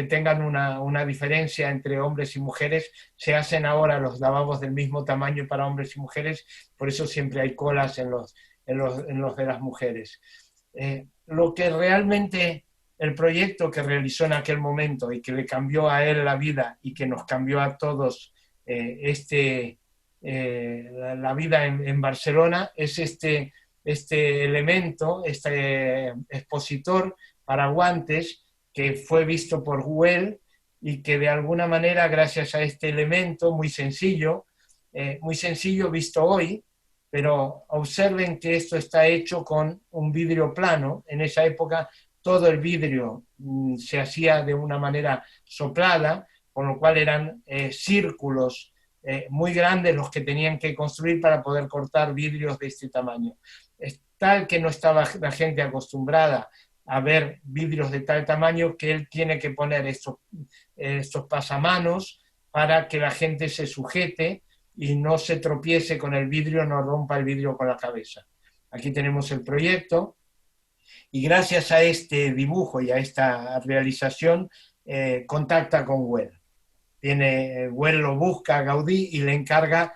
tengan una diferencia entre hombres y mujeres. Se hacen ahora los lavabos del mismo tamaño para hombres y mujeres, por eso siempre hay colas en los de las mujeres. Lo que realmente el proyecto que realizó en aquel momento y que le cambió a él la vida y que nos cambió a todos la vida en Barcelona es este elemento, este expositor para guantes que fue visto por Güell y que de alguna manera, gracias a este elemento muy sencillo visto hoy, pero observen que esto está hecho con un vidrio plano. En esa época todo el vidrio se hacía de una manera soplada, con lo cual eran círculos muy grandes los que tenían que construir para poder cortar vidrios de este tamaño. Es tal que no estaba la gente acostumbrada a ver vidrios de tal tamaño que él tiene que poner estos pasamanos para que la gente se sujete y no se tropiece con el vidrio, no rompa el vidrio con la cabeza. Aquí tenemos el proyecto y gracias a este dibujo y a esta realización contacta con Güell. Güell lo busca a Gaudí y le encarga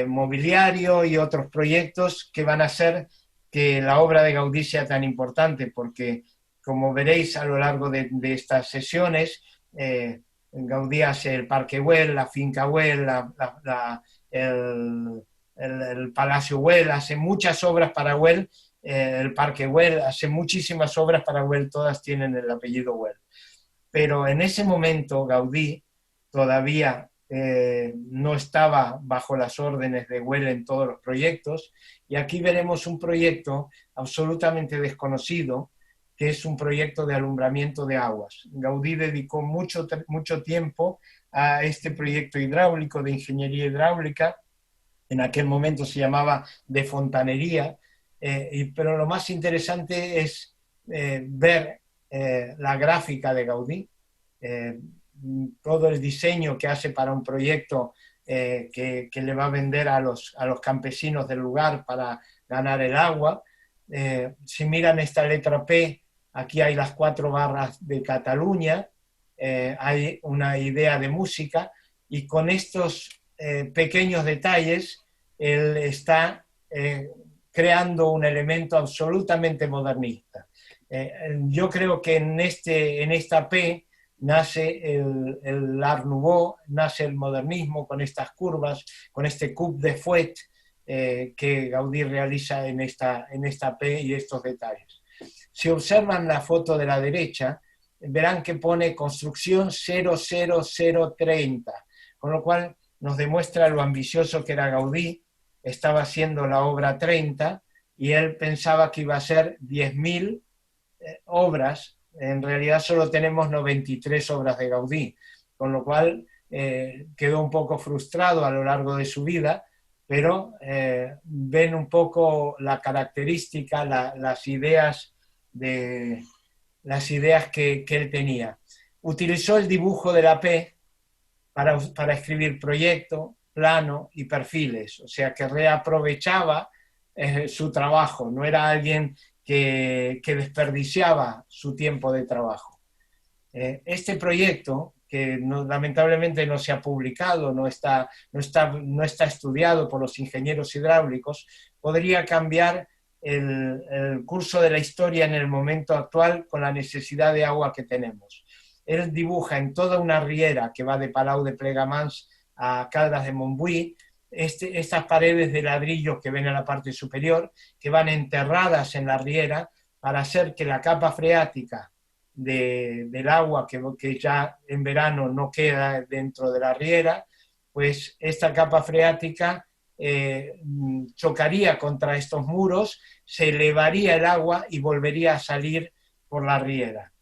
mobiliario y otros proyectos que van a hacer que la obra de Gaudí sea tan importante, porque como veréis a lo largo de estas sesiones, Gaudí hace el Parque Güell, la finca Güell, el Palacio Güell, hace muchas obras para Güell, el Parque Güell, hace muchísimas obras para Güell, todas tienen el apellido Güell. Pero en ese momento Gaudí todavía no estaba bajo las órdenes de Güell en todos los proyectos, y aquí veremos un proyecto absolutamente desconocido, que es un proyecto de alumbramiento de aguas. Gaudí dedicó mucho tiempo a este proyecto hidráulico, de ingeniería hidráulica, en aquel momento se llamaba de fontanería, pero lo más interesante es ver la gráfica de Gaudí, todo el diseño que hace para un proyecto que le va a vender a los campesinos del lugar para ganar el agua. Si miran esta letra P, aquí hay las 4 barras de Cataluña, hay una idea de música, y con estos pequeños detalles él está creando un elemento absolutamente modernista. Yo creo que en esta P nace el Art Nouveau, nace el modernismo con estas curvas, con este coup de fouet que Gaudí realiza en esta P y estos detalles. Si observan la foto de la derecha, verán que pone construcción 00030, con lo cual nos demuestra lo ambicioso que era Gaudí. Estaba haciendo la obra 30 y él pensaba que iba a ser 10.000 obras. En realidad solo tenemos 93 obras de Gaudí, con lo cual quedó un poco frustrado a lo largo de su vida, pero ven un poco la característica, las ideas que él tenía. Utilizó el dibujo de la P para escribir proyecto, plano y perfiles, o sea que reaprovechaba su trabajo, no era alguien que desperdiciaba su tiempo de trabajo. Este proyecto, que lamentablemente no se ha publicado, no está estudiado por los ingenieros hidráulicos, podría cambiar el curso de la historia en el momento actual con la necesidad de agua que tenemos. Él dibuja en toda una riera que va de Palau de Plegamans a Caldas de Montbui, estas paredes de ladrillo que ven en la parte superior, que van enterradas en la riera para hacer que la capa freática del agua que ya en verano no queda dentro de la riera, pues esta capa freática chocaría contra estos muros, se elevaría el agua y volvería a salir por la riera.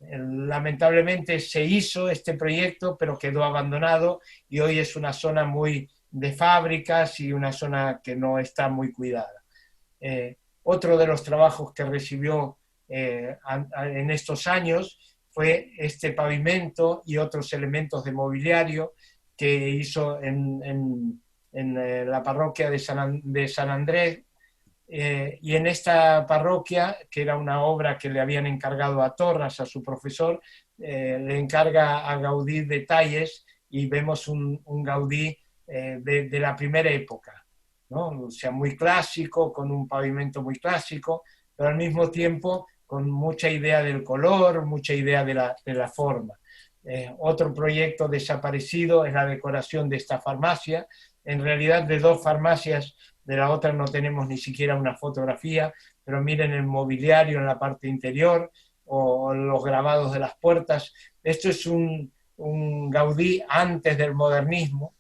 Lamentablemente se hizo este proyecto, pero quedó abandonado y hoy es una zona muy de fábricas y una zona que no está muy cuidada. Otro de los trabajos que recibió en estos años fue este pavimento y otros elementos de mobiliario que hizo en la parroquia de San Andrés, y en esta parroquia, que era una obra que le habían encargado a Torras, a su profesor, le encarga a Gaudí detalles y vemos un Gaudí de la primera época, ¿no? O sea, muy clásico, con un pavimento muy clásico, pero al mismo tiempo con mucha idea del color, mucha idea de la forma. Otro proyecto desaparecido es la decoración de esta farmacia, en realidad de dos farmacias. De la otra no tenemos ni siquiera una fotografía, pero miren el mobiliario en la parte interior o los grabados de las puertas. Esto es un Gaudí antes del modernismo,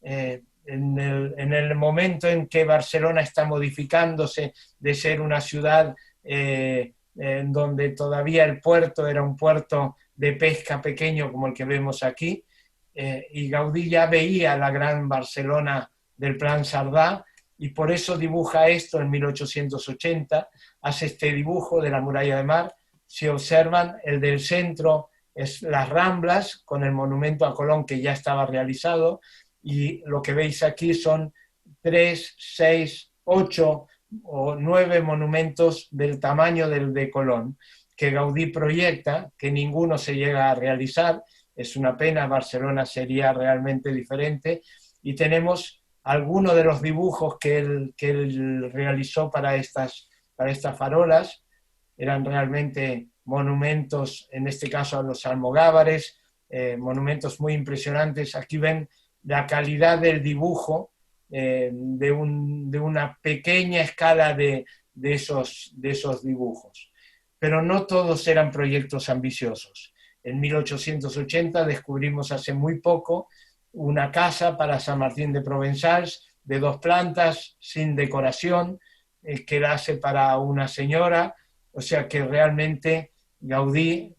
en el momento en que Barcelona está modificándose de ser una ciudad en donde todavía el puerto era un puerto de pesca pequeño como el que vemos aquí, y Gaudí ya veía la gran Barcelona del Plan Cerdà, y por eso dibuja esto en 1880, hace este dibujo de la muralla de mar. Si observan, el del centro es las Ramblas, con el monumento a Colón que ya estaba realizado, y lo que veis aquí son 3, 6, 8 o 9 monumentos del tamaño del de Colón, que Gaudí proyecta, que ninguno se llega a realizar. Es una pena, Barcelona sería realmente diferente, y tenemos algunos de los dibujos que él realizó para estas farolas. Eran realmente monumentos, en este caso a los almogávares, monumentos muy impresionantes. Aquí ven la calidad del dibujo de una pequeña escala de esos dibujos. Pero no todos eran proyectos ambiciosos. En 1880 descubrimos hace muy poco una casa para San Martín de Provençals de 2 plantas, sin decoración, que la hace para una señora. O sea que realmente Gaudí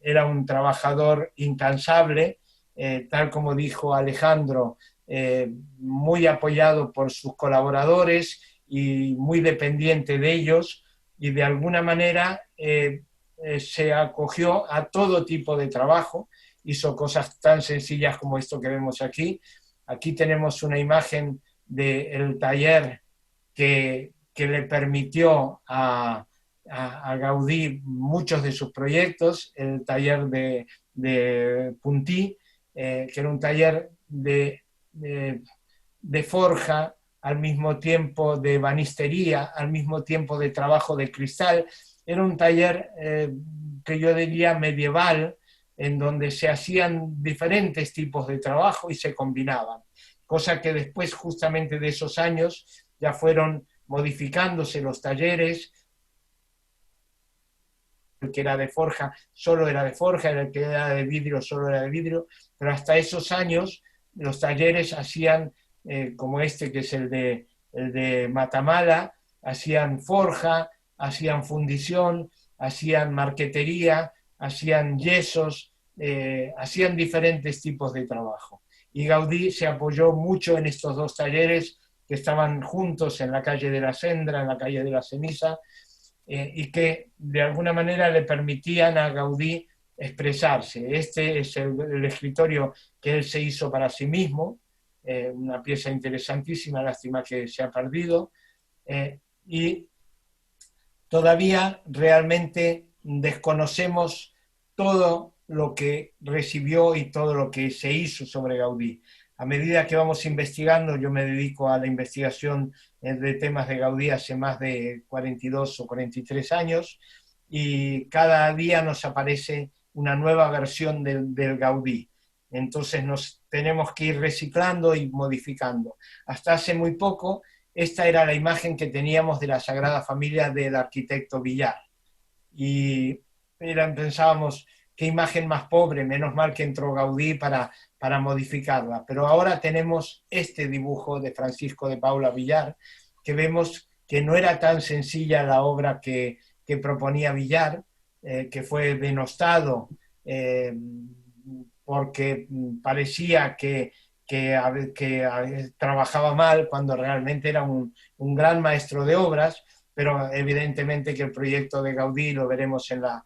era un trabajador incansable, tal como dijo Alejandro, muy apoyado por sus colaboradores y muy dependiente de ellos, y de alguna manera se acogió a todo tipo de trabajo. Hizo cosas tan sencillas como esto que vemos aquí. Aquí tenemos una imagen del taller que le permitió a Gaudí muchos de sus proyectos, el taller de Puntí, que era un taller de forja, al mismo tiempo de banistería, al mismo tiempo de trabajo de cristal. Era un taller que yo diría medieval, en donde se hacían diferentes tipos de trabajo y se combinaban, cosa que después justamente de esos años ya fueron modificándose los talleres. El que era de forja solo era de forja, el que era de vidrio solo era de vidrio, pero hasta esos años los talleres hacían, como este que es el de Matamala, hacían forja, hacían fundición, hacían marquetería, hacían yesos, hacían diferentes tipos de trabajo. Y Gaudí se apoyó mucho en estos dos talleres que estaban juntos en la calle de la Cendra, en la calle de la Ceniza, y que de alguna manera le permitían a Gaudí expresarse. Este es el escritorio que él se hizo para sí mismo, una pieza interesantísima, lástima que se ha perdido, y todavía realmente desconocemos todo lo que recibió y todo lo que se hizo sobre Gaudí. A medida que vamos investigando, yo me dedico a la investigación de temas de Gaudí hace más de 42 o 43 años, y cada día nos aparece una nueva versión del Gaudí. Entonces nos tenemos que ir reciclando y modificando. Hasta hace muy poco, esta era la imagen que teníamos de la Sagrada Familia del arquitecto Villar. Y pensábamos, qué imagen más pobre, menos mal que entró Gaudí para modificarla. Pero ahora tenemos este dibujo de Francisco de Paula Villar, que vemos que no era tan sencilla la obra que proponía Villar, que fue denostado porque parecía que trabajaba mal cuando realmente era un gran maestro de obras, pero evidentemente que el proyecto de Gaudí lo veremos en la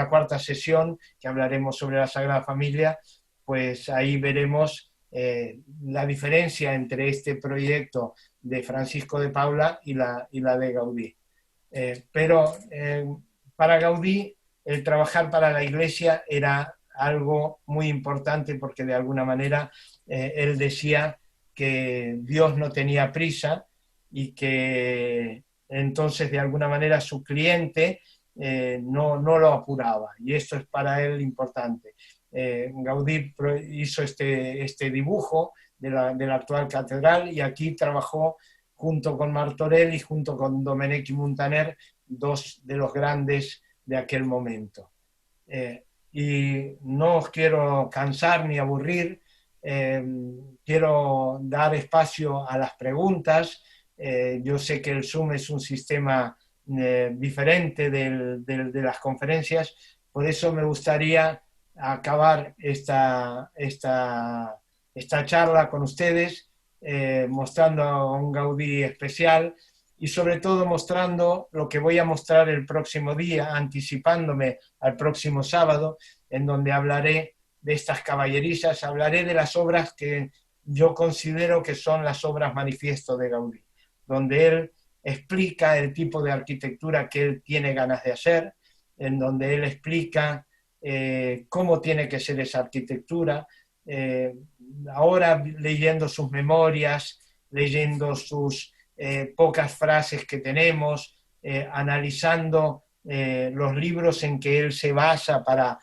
cuarta sesión, que hablaremos sobre la Sagrada Familia, pues ahí veremos la diferencia entre este proyecto de Francisco de Paula y la de Gaudí. Pero para Gaudí el trabajar para la Iglesia era algo muy importante porque de alguna manera él decía que Dios no tenía prisa y que entonces de alguna manera su cliente no lo apuraba, y esto es para él importante. Gaudí hizo este dibujo de la actual catedral, y aquí trabajó junto con Martorell y junto con Domènech i Muntaner, dos de los grandes de aquel momento. Y no os quiero cansar ni aburrir, quiero dar espacio a las preguntas. Yo sé que el Zoom es un sistema diferente de las conferencias, por eso me gustaría acabar esta charla con ustedes mostrando un Gaudí especial, y sobre todo mostrando lo que voy a mostrar el próximo día, anticipándome al próximo sábado, en donde hablaré de estas caballerizas, hablaré de las obras que yo considero que son las obras manifiesto de Gaudí, donde él explica el tipo de arquitectura que él tiene ganas de hacer, en donde él explica cómo tiene que ser esa arquitectura. Ahora leyendo sus memorias, leyendo sus pocas frases que tenemos, analizando los libros en que él se basa para,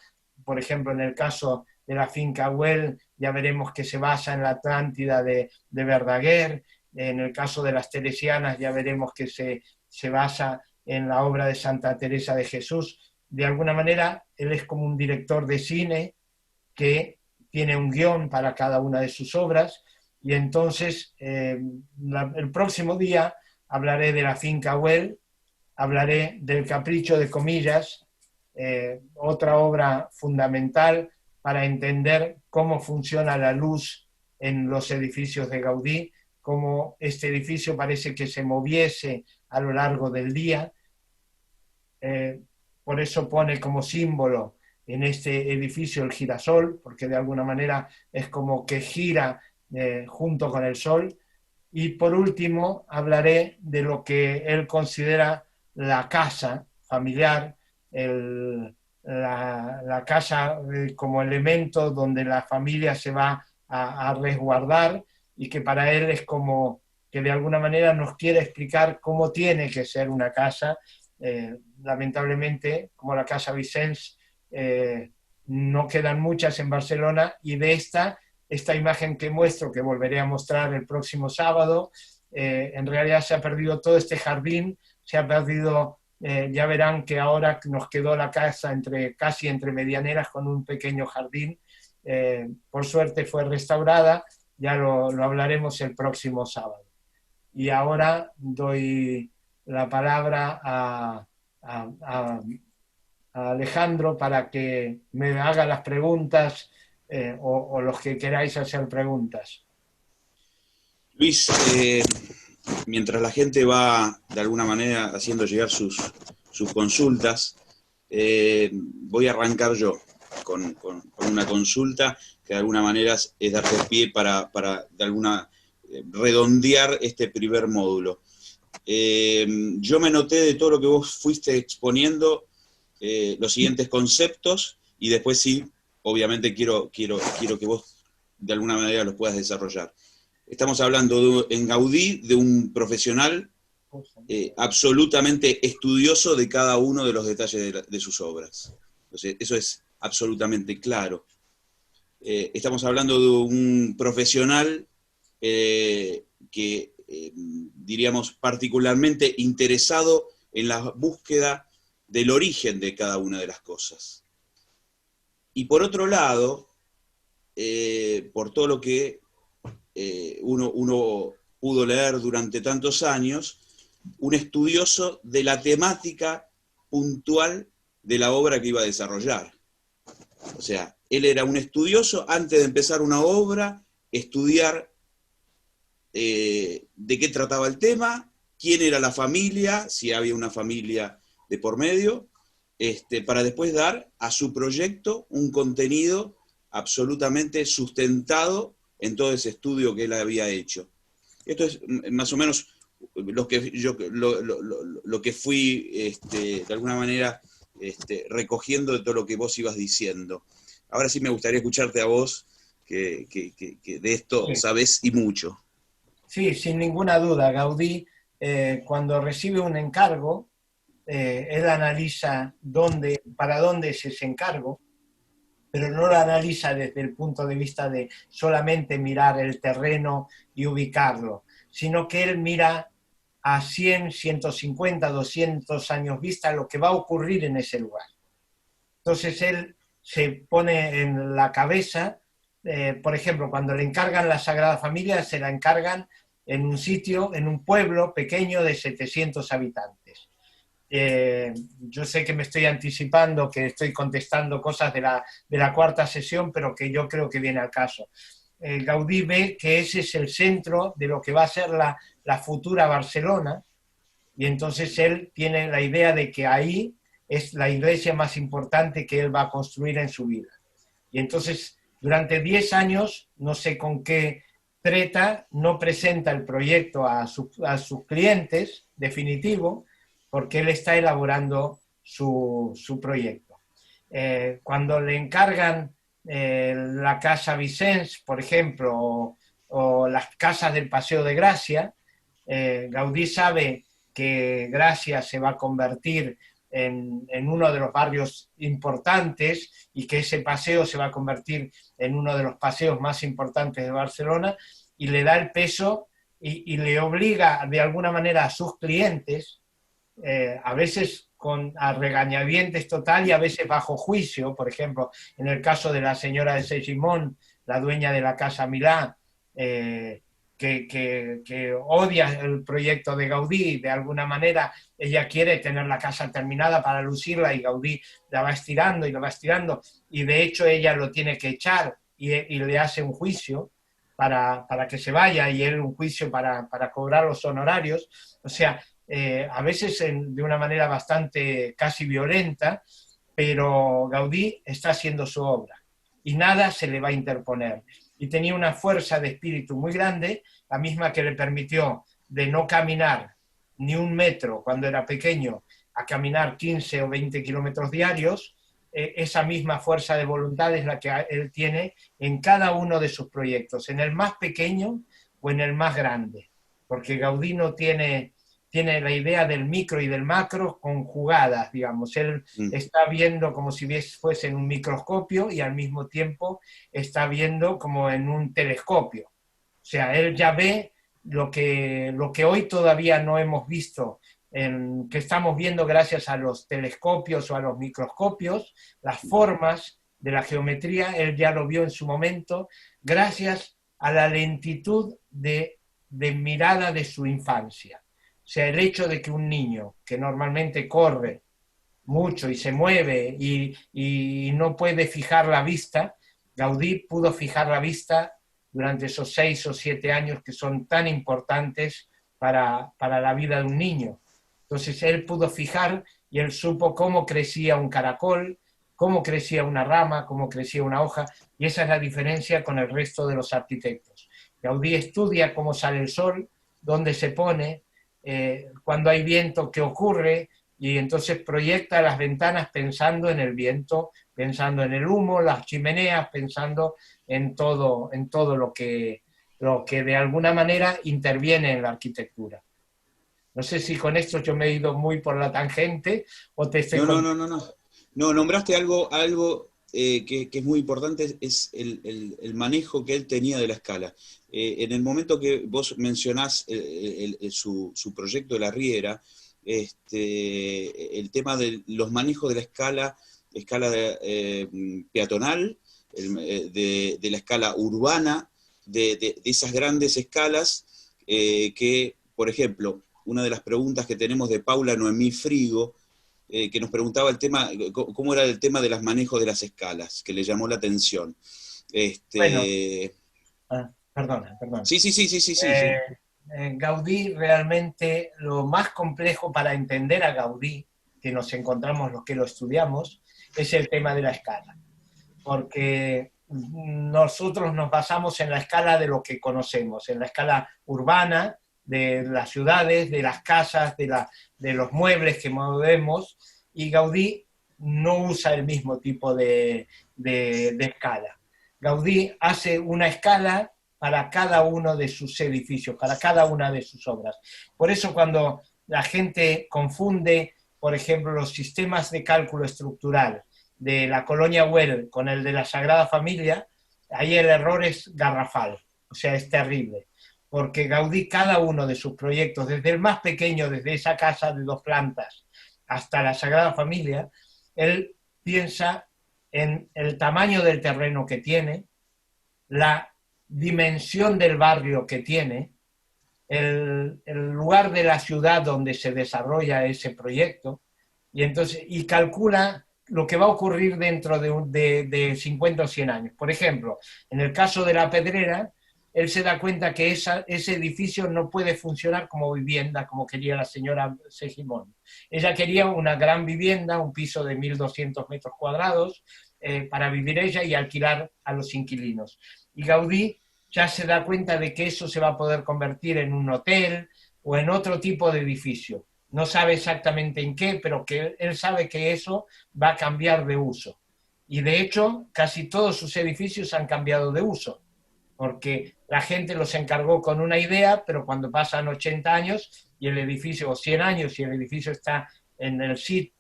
por ejemplo, en el caso de la finca Güell, ya veremos que se basa en la Atlántida de Verdaguer. En el caso de las Teresianas ya veremos que se basa en la obra de Santa Teresa de Jesús. De alguna manera, él es como un director de cine que tiene un guión para cada una de sus obras, y entonces el próximo día hablaré de la finca Güell, hablaré del Capricho de Comillas, otra obra fundamental para entender cómo funciona la luz en los edificios de Gaudí, cómo este edificio parece que se moviese a lo largo del día. Por eso pone como símbolo en este edificio el girasol, porque de alguna manera es como que gira junto con el sol. Y por último hablaré de lo que él considera la casa familiar, la casa como elemento donde la familia se va a resguardar, y que para él es como que de alguna manera nos quiere explicar cómo tiene que ser una casa. Lamentablemente, como la Casa Vicens, no quedan muchas en Barcelona, y de esta imagen que muestro, que volveré a mostrar el próximo sábado, en realidad se ha perdido todo este jardín, se ha perdido, ya verán que ahora nos quedó la casa casi entre medianeras con un pequeño jardín. Por suerte fue restaurada, ya lo hablaremos el próximo sábado. Y ahora doy la palabra a Alejandro para que me haga las preguntas o los que queráis hacer preguntas. Luis, mientras la gente va de alguna manera haciendo llegar sus consultas, voy a arrancar yo con una consulta que de alguna manera es darte pie para de alguna redondear este primer módulo. Yo me noté de todo lo que vos fuiste exponiendo los siguientes conceptos, y después sí, obviamente quiero que vos de alguna manera los puedas desarrollar. Estamos hablando en Gaudí de un profesional absolutamente estudioso de cada uno de los detalles de sus obras. Entonces, eso es absolutamente claro. Estamos hablando de un profesional que diríamos particularmente interesado en la búsqueda del origen de cada una de las cosas. Y por otro lado, por todo lo que uno pudo leer durante tantos años, un estudioso de la temática puntual de la obra que iba a desarrollar. O sea, él era un estudioso, antes de empezar una obra, estudiar de qué trataba el tema, quién era la familia, si había una familia de por medio, para después dar a su proyecto un contenido absolutamente sustentado en todo ese estudio que él había hecho. Esto es más o menos lo que fui, de alguna manera, recogiendo de todo lo que vos ibas diciendo. Ahora sí me gustaría escucharte a vos, que de esto sabés y mucho. Sí, sin ninguna duda. Gaudí, cuando recibe un encargo, él analiza para dónde es ese encargo, pero no lo analiza desde el punto de vista de solamente mirar el terreno y ubicarlo, sino que él mira a 100, 150, 200 años vista lo que va a ocurrir en ese lugar. Entonces él se pone en la cabeza, por ejemplo, cuando le encargan la Sagrada Familia, se la encargan en un sitio, en un pueblo pequeño de 700 habitantes. Yo sé que me estoy anticipando, que estoy contestando cosas de la cuarta sesión, pero que yo creo que viene al caso. Gaudí ve que ese es el centro de lo que va a ser la futura Barcelona, y entonces él tiene la idea de que ahí es la iglesia más importante que él va a construir en su vida. Y entonces, durante 10 años, no sé con qué treta, no presenta el proyecto a sus clientes definitivo, porque él está elaborando su proyecto. Cuando le encargan la Casa Vicens, por ejemplo, o las casas del Paseo de Gracia, Gaudí sabe que Gracia se va a convertir en uno de los barrios importantes y que ese paseo se va a convertir en uno de los paseos más importantes de Barcelona, y le da el peso y le obliga de alguna manera a sus clientes, a veces a regañadientes total y a veces bajo juicio. Por ejemplo, en el caso de la señora de Segimon, la dueña de la Casa Milá, que odia el proyecto de Gaudí. De alguna manera ella quiere tener la casa terminada para lucirla, y Gaudí la va estirando y la va estirando, y de hecho ella lo tiene que echar y le hace un juicio para que se vaya, y él un juicio para cobrar los honorarios. O sea, a veces de una manera bastante casi violenta, pero Gaudí está haciendo su obra y nada se le va a interponer. Y tenía una fuerza de espíritu muy grande, la misma que le permitió de no caminar ni un metro cuando era pequeño a caminar 15 o 20 kilómetros diarios. Esa misma fuerza de voluntad es la que él tiene en cada uno de sus proyectos, en el más pequeño o en el más grande, porque Gaudí no tiene la idea del micro y del macro conjugadas, digamos. Él está viendo como si fuese en un microscopio y al mismo tiempo está viendo como en un telescopio. O sea, él ya ve lo que hoy todavía no hemos visto, que estamos viendo gracias a los telescopios o a los microscopios, las formas de la geometría. Él ya lo vio en su momento gracias a la lentitud de mirada de su infancia. O sea, el hecho de que un niño que normalmente corre mucho y se mueve y no puede fijar la vista, Gaudí pudo fijar la vista durante esos 6 o 7 años que son tan importantes para la vida de un niño. Entonces él pudo fijar y él supo cómo crecía un caracol, cómo crecía una rama, cómo crecía una hoja, y esa es la diferencia con el resto de los arquitectos. Gaudí estudia cómo sale el sol, dónde se pone, cuando hay viento, qué ocurre, y entonces proyecta las ventanas pensando en el viento, pensando en el humo, las chimeneas, pensando en todo lo que de alguna manera interviene en la arquitectura. No sé si con esto yo me he ido muy por la tangente o te estoy... No, nombraste algo que es muy importante, es el manejo que él tenía de la escala. En el momento que vos mencionás su proyecto de la Riera, el tema de los manejos de la escala peatonal, de la escala urbana, de esas grandes escalas que, por ejemplo, una de las preguntas que tenemos de Paula Noemí Frigo, que nos preguntaba el tema, cómo era el tema de los manejos de las escalas, que le llamó la atención. Bueno, perdona. Sí. Gaudí, realmente lo más complejo para entender a Gaudí, que nos encontramos los que lo estudiamos, es el tema de la escala. Porque nosotros nos basamos en la escala de lo que conocemos, en la escala urbana, de las ciudades, de las casas, de los muebles que movemos, y Gaudí no usa el mismo tipo de escala. Gaudí hace una escala para cada uno de sus edificios, para cada una de sus obras. Por eso cuando la gente confunde, por ejemplo, los sistemas de cálculo estructural de la colonia Güell con el de la Sagrada Familia, ahí el error es garrafal, o sea, es terrible, porque Gaudí, cada uno de sus proyectos, desde el más pequeño, desde esa casa de 2 plantas, hasta la Sagrada Familia, él piensa en el tamaño del terreno que tiene, la dimensión del barrio que tiene, el lugar de la ciudad donde se desarrolla ese proyecto, y calcula lo que va a ocurrir dentro de 50 o 100 años. Por ejemplo, en el caso de La Pedrera, él se da cuenta que ese edificio no puede funcionar como vivienda, como quería la señora Segimón. Ella quería una gran vivienda, un piso de 1.200 metros cuadrados, para vivir ella y alquilar a los inquilinos. Y Gaudí ya se da cuenta de que eso se va a poder convertir en un hotel o en otro tipo de edificio. No sabe exactamente en qué, pero que él sabe que eso va a cambiar de uso. Y de hecho, casi todos sus edificios han cambiado de uso, porque la gente los encargó con una idea, pero cuando pasan 80 años y el edificio, o 100 años, y el edificio está en el sitio,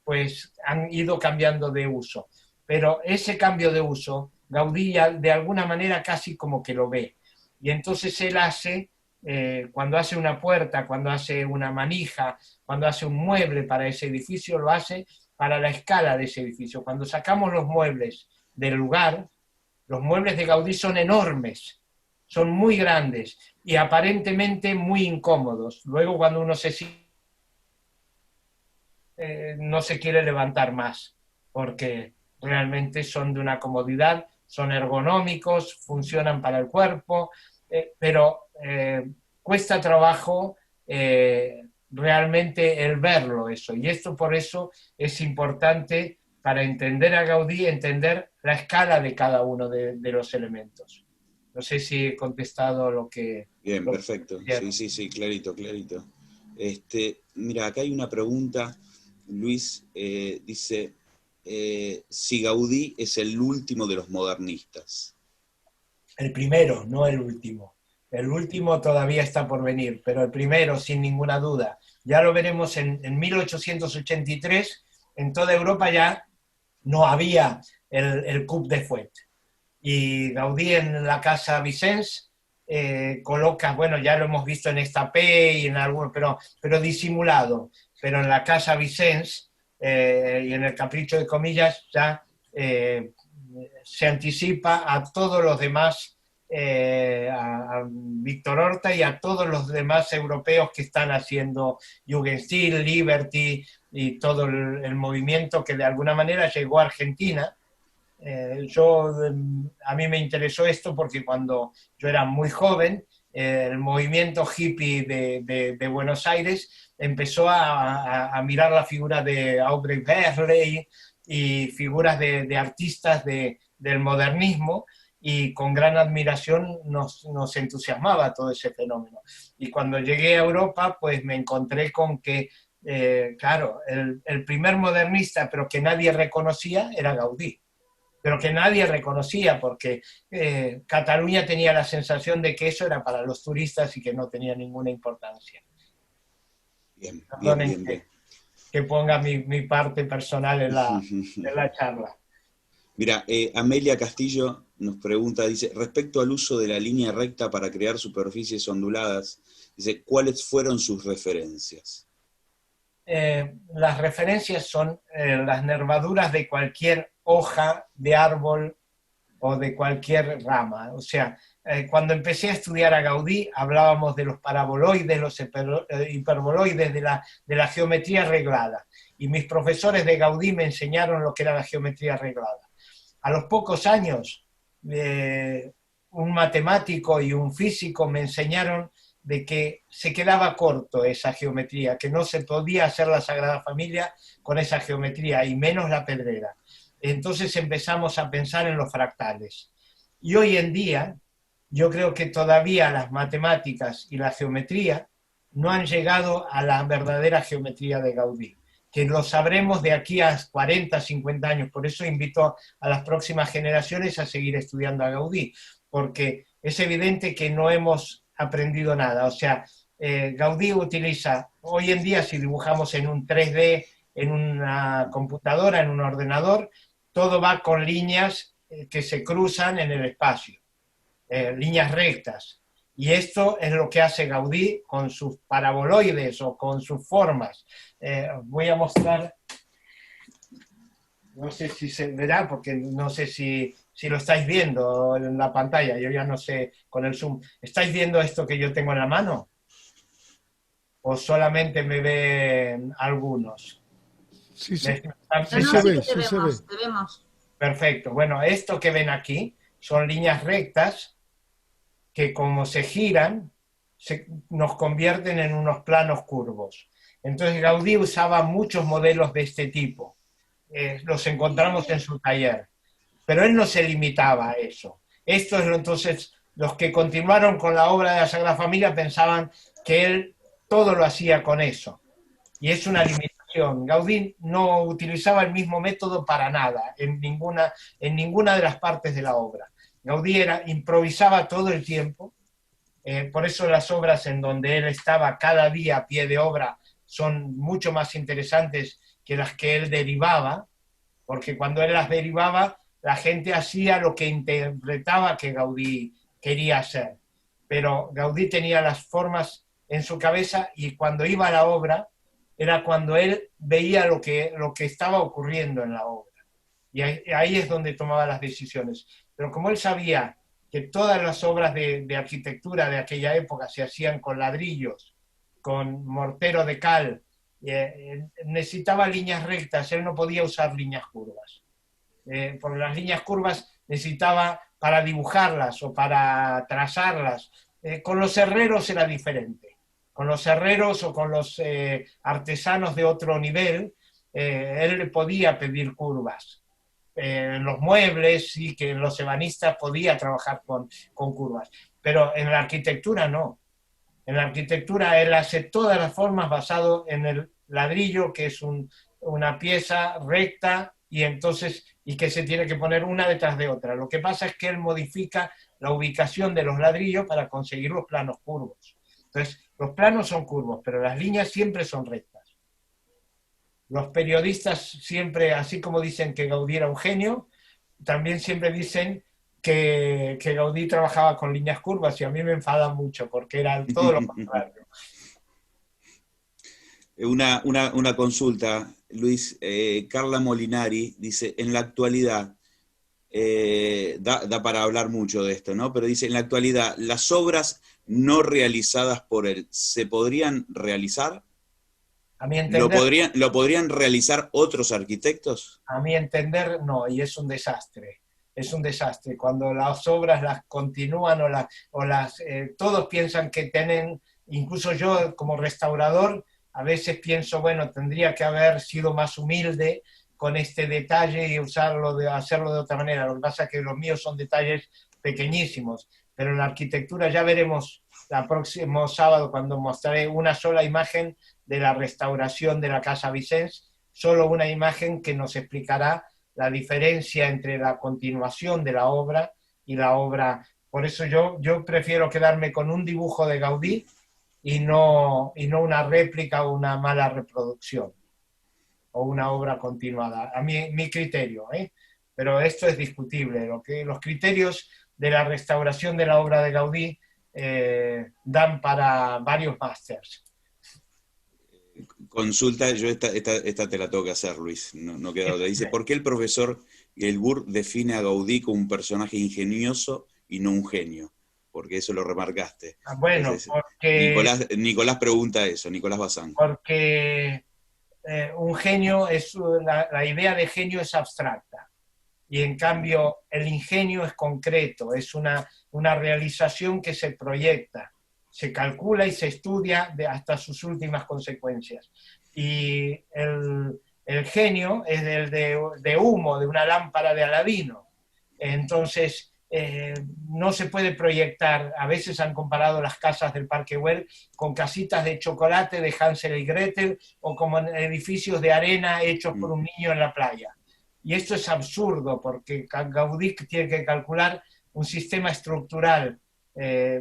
pues han ido cambiando de uso. Pero ese cambio de uso, Gaudí de alguna manera casi como que lo ve. Y entonces él hace, cuando hace una puerta, cuando hace una manija, cuando hace un mueble para ese edificio, lo hace para la escala de ese edificio. Cuando sacamos los muebles del lugar, los muebles de Gaudí son enormes, son muy grandes y aparentemente muy incómodos. Luego cuando uno no se quiere levantar más, porque realmente son de una comodidad, son ergonómicos, funcionan para el cuerpo, pero cuesta trabajo realmente el verlo eso. Y esto por eso es importante para entender a Gaudí, entender la escala de cada uno de los elementos. No sé si he contestado lo que... Bien, perfecto. Sí, clarito. Mira, acá hay una pregunta. Luis dice, si Gaudí es el último de los modernistas. El primero, no el último. El último todavía está por venir, pero el primero, sin ninguna duda. Ya lo veremos en 1883, en toda Europa ya no había el Coup de Fouet. Y Gaudí en la Casa Vicens coloca, bueno, ya lo hemos visto en esta P y en algunos, pero disimulado. Pero en la Casa Vicens y en el Capricho de Comillas ya se anticipa a todos los demás, a Víctor Horta y a todos los demás europeos que están haciendo Jugendstil, Liberty y todo el movimiento que de alguna manera llegó a Argentina. A mí me interesó esto porque cuando yo era muy joven, el movimiento hippie de Buenos Aires empezó a mirar la figura de Aubrey Berley y figuras de artistas del modernismo, y con gran admiración nos entusiasmaba todo ese fenómeno. Y cuando llegué a Europa, pues me encontré con que, claro, el primer modernista, pero que nadie reconocía, era Gaudí. Pero que nadie reconocía porque Cataluña tenía la sensación de que eso era para los turistas y que no tenía ninguna importancia. Bien. Que ponga mi parte personal en la charla. Mira, Amelia Castillo nos pregunta, dice, respecto al uso de la línea recta para crear superficies onduladas, dice, ¿cuáles fueron sus referencias? Las referencias son las nervaduras de cualquier hoja de árbol o de cualquier rama. O sea, cuando empecé a estudiar a Gaudí, hablábamos de los paraboloides, los hiperboloides, de la geometría reglada. Y mis profesores de Gaudí me enseñaron lo que era la geometría reglada. A los pocos años, un matemático y un físico me enseñaron de que se quedaba corto esa geometría, que no se podía hacer la Sagrada Familia con esa geometría, y menos la pedrera. Entonces empezamos a pensar en los fractales. Y hoy en día, yo creo que todavía las matemáticas y la geometría no han llegado a la verdadera geometría de Gaudí, que lo sabremos de aquí a 40, 50 años. Por eso invito a las próximas generaciones a seguir estudiando a Gaudí, porque es evidente que no hemos aprendido nada. O sea, Gaudí utiliza, hoy en día si dibujamos en un 3D, en una computadora, en un ordenador, todo va con líneas que se cruzan en el espacio, líneas rectas. Y esto es lo que hace Gaudí con sus paraboloides o con sus formas. Voy a mostrar, no sé si se verá, porque no sé si lo estáis viendo en la pantalla, yo ya no sé con el zoom. ¿Estáis viendo esto que yo tengo en la mano? ¿O solamente me ven algunos? Sí, sí, No, sí no, se sí ve, que sí se ve. te vemos. Perfecto. Bueno, esto que ven aquí son líneas rectas que como se giran, nos convierten en unos planos curvos. Entonces Gaudí usaba muchos modelos de este tipo. Los encontramos en su taller. Pero él no se limitaba a eso. Esto es entonces, los que continuaron con la obra de la Sagrada Familia pensaban que él todo lo hacía con eso. Y es una limitación. Gaudí no utilizaba el mismo método para nada, en ninguna de las partes de la obra. Gaudí improvisaba todo el tiempo, por eso las obras en donde él estaba cada día a pie de obra son mucho más interesantes que las que él derivaba, porque cuando él las derivaba, la gente hacía lo que interpretaba que Gaudí quería hacer. Pero Gaudí tenía las formas en su cabeza, y cuando iba a la obra, era cuando él veía lo que estaba ocurriendo en la obra. Y ahí es donde tomaba las decisiones. Pero como él sabía que todas las obras de arquitectura de aquella época se hacían con ladrillos, con mortero de cal, necesitaba líneas rectas, él no podía usar líneas curvas. Porque las líneas curvas necesitaba para dibujarlas o para trazarlas. Con los herreros era diferente. Con los herreros o con los artesanos de otro nivel, él le podía pedir curvas. En los muebles, sí, que en los ebanistas podía trabajar con curvas. Pero en la arquitectura no. En la arquitectura él hace todas las formas basado en el ladrillo, que es una pieza recta, y que se tiene que poner una detrás de otra. Lo que pasa es que él modifica la ubicación de los ladrillos para conseguir los planos curvos. Entonces, los planos son curvos, pero las líneas siempre son rectas. Los periodistas siempre, así como dicen que Gaudí era un genio, también siempre dicen que Gaudí trabajaba con líneas curvas, y a mí me enfada mucho porque era todo lo contrario. Una consulta, Luis. Carla Molinari dice, en la actualidad, da para hablar mucho de esto, ¿no? Pero dice, en la actualidad, ¿las obras no realizadas por él se podrían realizar? A mi entender, ¿Lo podrían realizar otros arquitectos? a mi entender no, y es un desastre. Es un desastre. Cuando las obras las continúan todos piensan que tienen, incluso yo como restaurador, a veces pienso, bueno, tendría que haber sido más humilde con este detalle y hacerlo de otra manera. Lo que pasa es que los míos son detalles pequeñísimos, pero en la arquitectura ya veremos el próximo sábado, cuando mostraré una sola imagen de la restauración de la Casa Vicens, solo una imagen que nos explicará la diferencia entre la continuación de la obra y la obra. Por eso yo prefiero quedarme con un dibujo de Gaudí y no una réplica o una mala reproducción o una obra continuada, a mi criterio, ¿eh? pero esto es discutible. Los criterios de la restauración de la obra de Gaudí dan para varios másters. Consulta, yo esta te la tengo que hacer, Luis, no queda otra. Dice, ¿por qué el profesor Guelbourg define a Gaudí como un personaje ingenioso y no un genio? Porque eso lo remarcaste. Bueno, Entonces, porque... Nicolás pregunta eso, Nicolás Bazán. Porque un genio la idea de genio es abstracta y en cambio el ingenio es concreto, es una realización que se proyecta, se calcula y se estudia hasta sus últimas consecuencias. Y el genio es el de humo, de una lámpara de Aladino. Entonces, no se puede proyectar. A veces han comparado las casas del Parque Güell con casitas de chocolate de Hansel y Gretel o como edificios de arena hechos por un niño en la playa. Y esto es absurdo porque Gaudí tiene que calcular un sistema estructural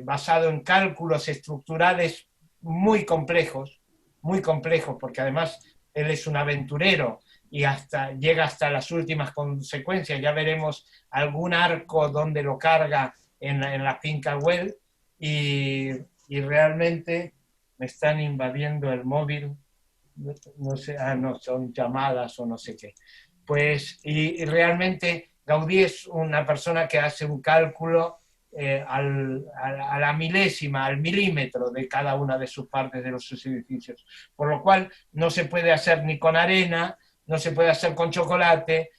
basado en cálculos estructurales muy complejos, porque además él es un aventurero y llega hasta las últimas consecuencias. Ya veremos algún arco donde lo carga en la finca Güell y realmente me están invadiendo el móvil, no sé, no, son llamadas o no sé qué. Pues, y realmente Gaudí es una persona que hace un cálculo a la milésima, al milímetro de cada una de sus partes de sus edificios, por lo cual no se puede hacer ni con arena, no se puede hacer con chocolate,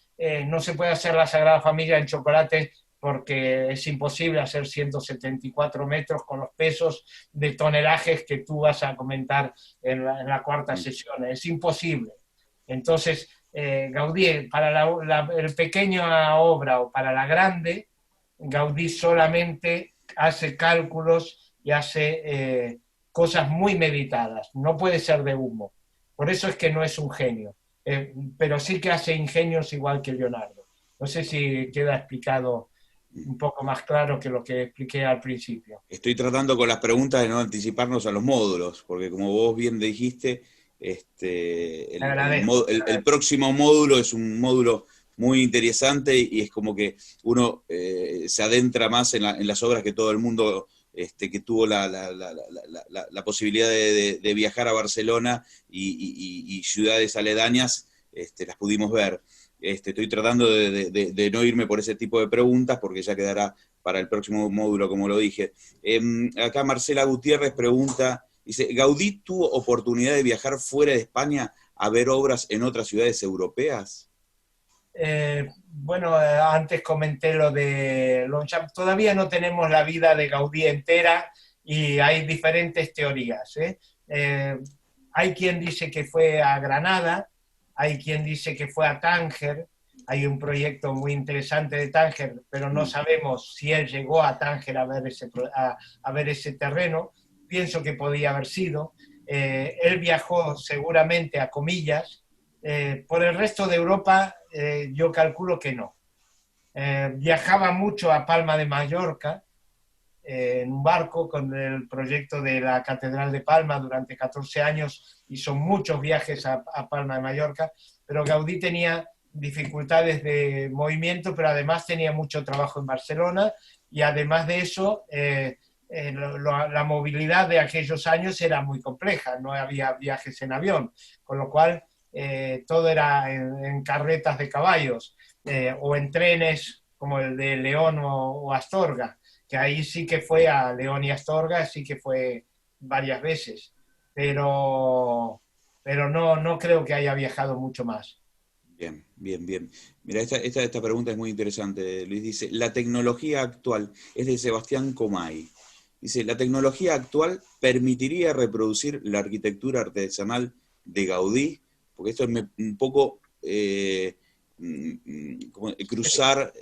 no se puede hacer la Sagrada Familia en chocolate porque es imposible hacer 174 metros con los pesos de tonelajes que tú vas a comentar en la cuarta sesión. Es imposible. Entonces, Gaudí, para el pequeño obra o para la grande, Gaudí solamente hace cálculos y hace cosas muy meditadas. No puede ser de humo. Por eso es que no es un genio. Pero sí que hace ingenios igual que Leonardo. No sé si queda explicado un poco más claro que lo que expliqué al principio. Estoy tratando con las preguntas de no anticiparnos a los módulos, porque como vos bien dijiste, el próximo módulo es un módulo muy interesante y es como que uno se adentra más en las obras que todo el mundo que tuvo la posibilidad de viajar a Barcelona y ciudades aledañas, las pudimos ver. Estoy tratando de no irme por ese tipo de preguntas porque ya quedará para el próximo módulo, como lo dije. Acá Marcela Gutiérrez pregunta, dice, ¿Gaudí tuvo oportunidad de viajar fuera de España a ver obras en otras ciudades europeas? Bueno, antes comenté lo de Longchamp. Todavía no tenemos la vida de Gaudí entera y hay diferentes teorías. Hay quien dice que fue a Granada, hay quien dice que fue a Tánger, hay un proyecto muy interesante de Tánger, pero no sabemos si él llegó a Tánger a ver ese terreno. Pienso que podía haber sido. Él viajó seguramente a Comillas. Por el resto de Europa yo calculo que no. Viajaba mucho a Palma de Mallorca en un barco con el proyecto de la Catedral de Palma durante 14 años, hizo muchos viajes a Palma de Mallorca, pero Gaudí tenía dificultades de movimiento, pero además tenía mucho trabajo en Barcelona y además de eso la movilidad de aquellos años era muy compleja, no había viajes en avión, con lo cual todo era en carretas de caballos o en trenes como el de León o Astorga, que ahí sí que fue a León y Astorga, sí que fue varias veces, pero no creo que haya viajado mucho más. Bien. Mira, esta pregunta es muy interesante, Luis. Dice, la tecnología actual, es de Sebastián Comay. Dice, ¿la tecnología actual permitiría reproducir la arquitectura artesanal de Gaudí? Porque esto es un poco cruzar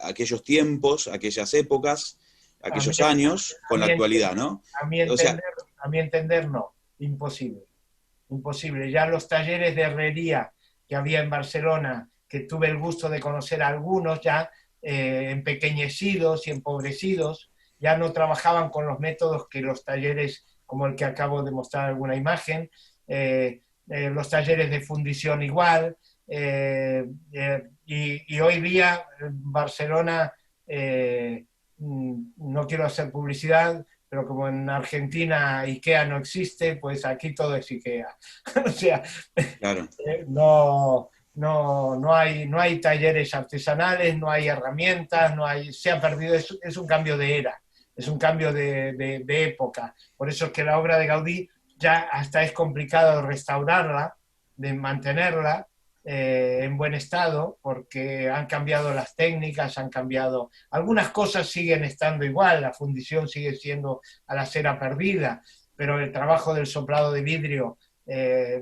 aquellos tiempos, aquellas épocas, aquellos años con la actualidad, ¿no? A mi entender, no. Imposible. Ya los talleres de herrería que había en Barcelona, que tuve el gusto de conocer a algunos ya empequeñecidos y empobrecidos, ya no trabajaban con los métodos que los talleres como el que acabo de mostrar alguna imagen, los talleres de fundición igual, y hoy día Barcelona, no quiero hacer publicidad, pero como en Argentina IKEA no existe, pues aquí todo es IKEA. O sea, Claro. no hay talleres artesanales, no hay herramientas, se ha perdido, es un cambio de era, es un cambio de época. Por eso es que la obra de Gaudí ya hasta es complicado restaurarla, de mantenerla en buen estado, porque han cambiado las técnicas, han cambiado, algunas cosas siguen estando igual, la fundición sigue siendo a la cera perdida, pero el trabajo del soplado de vidrio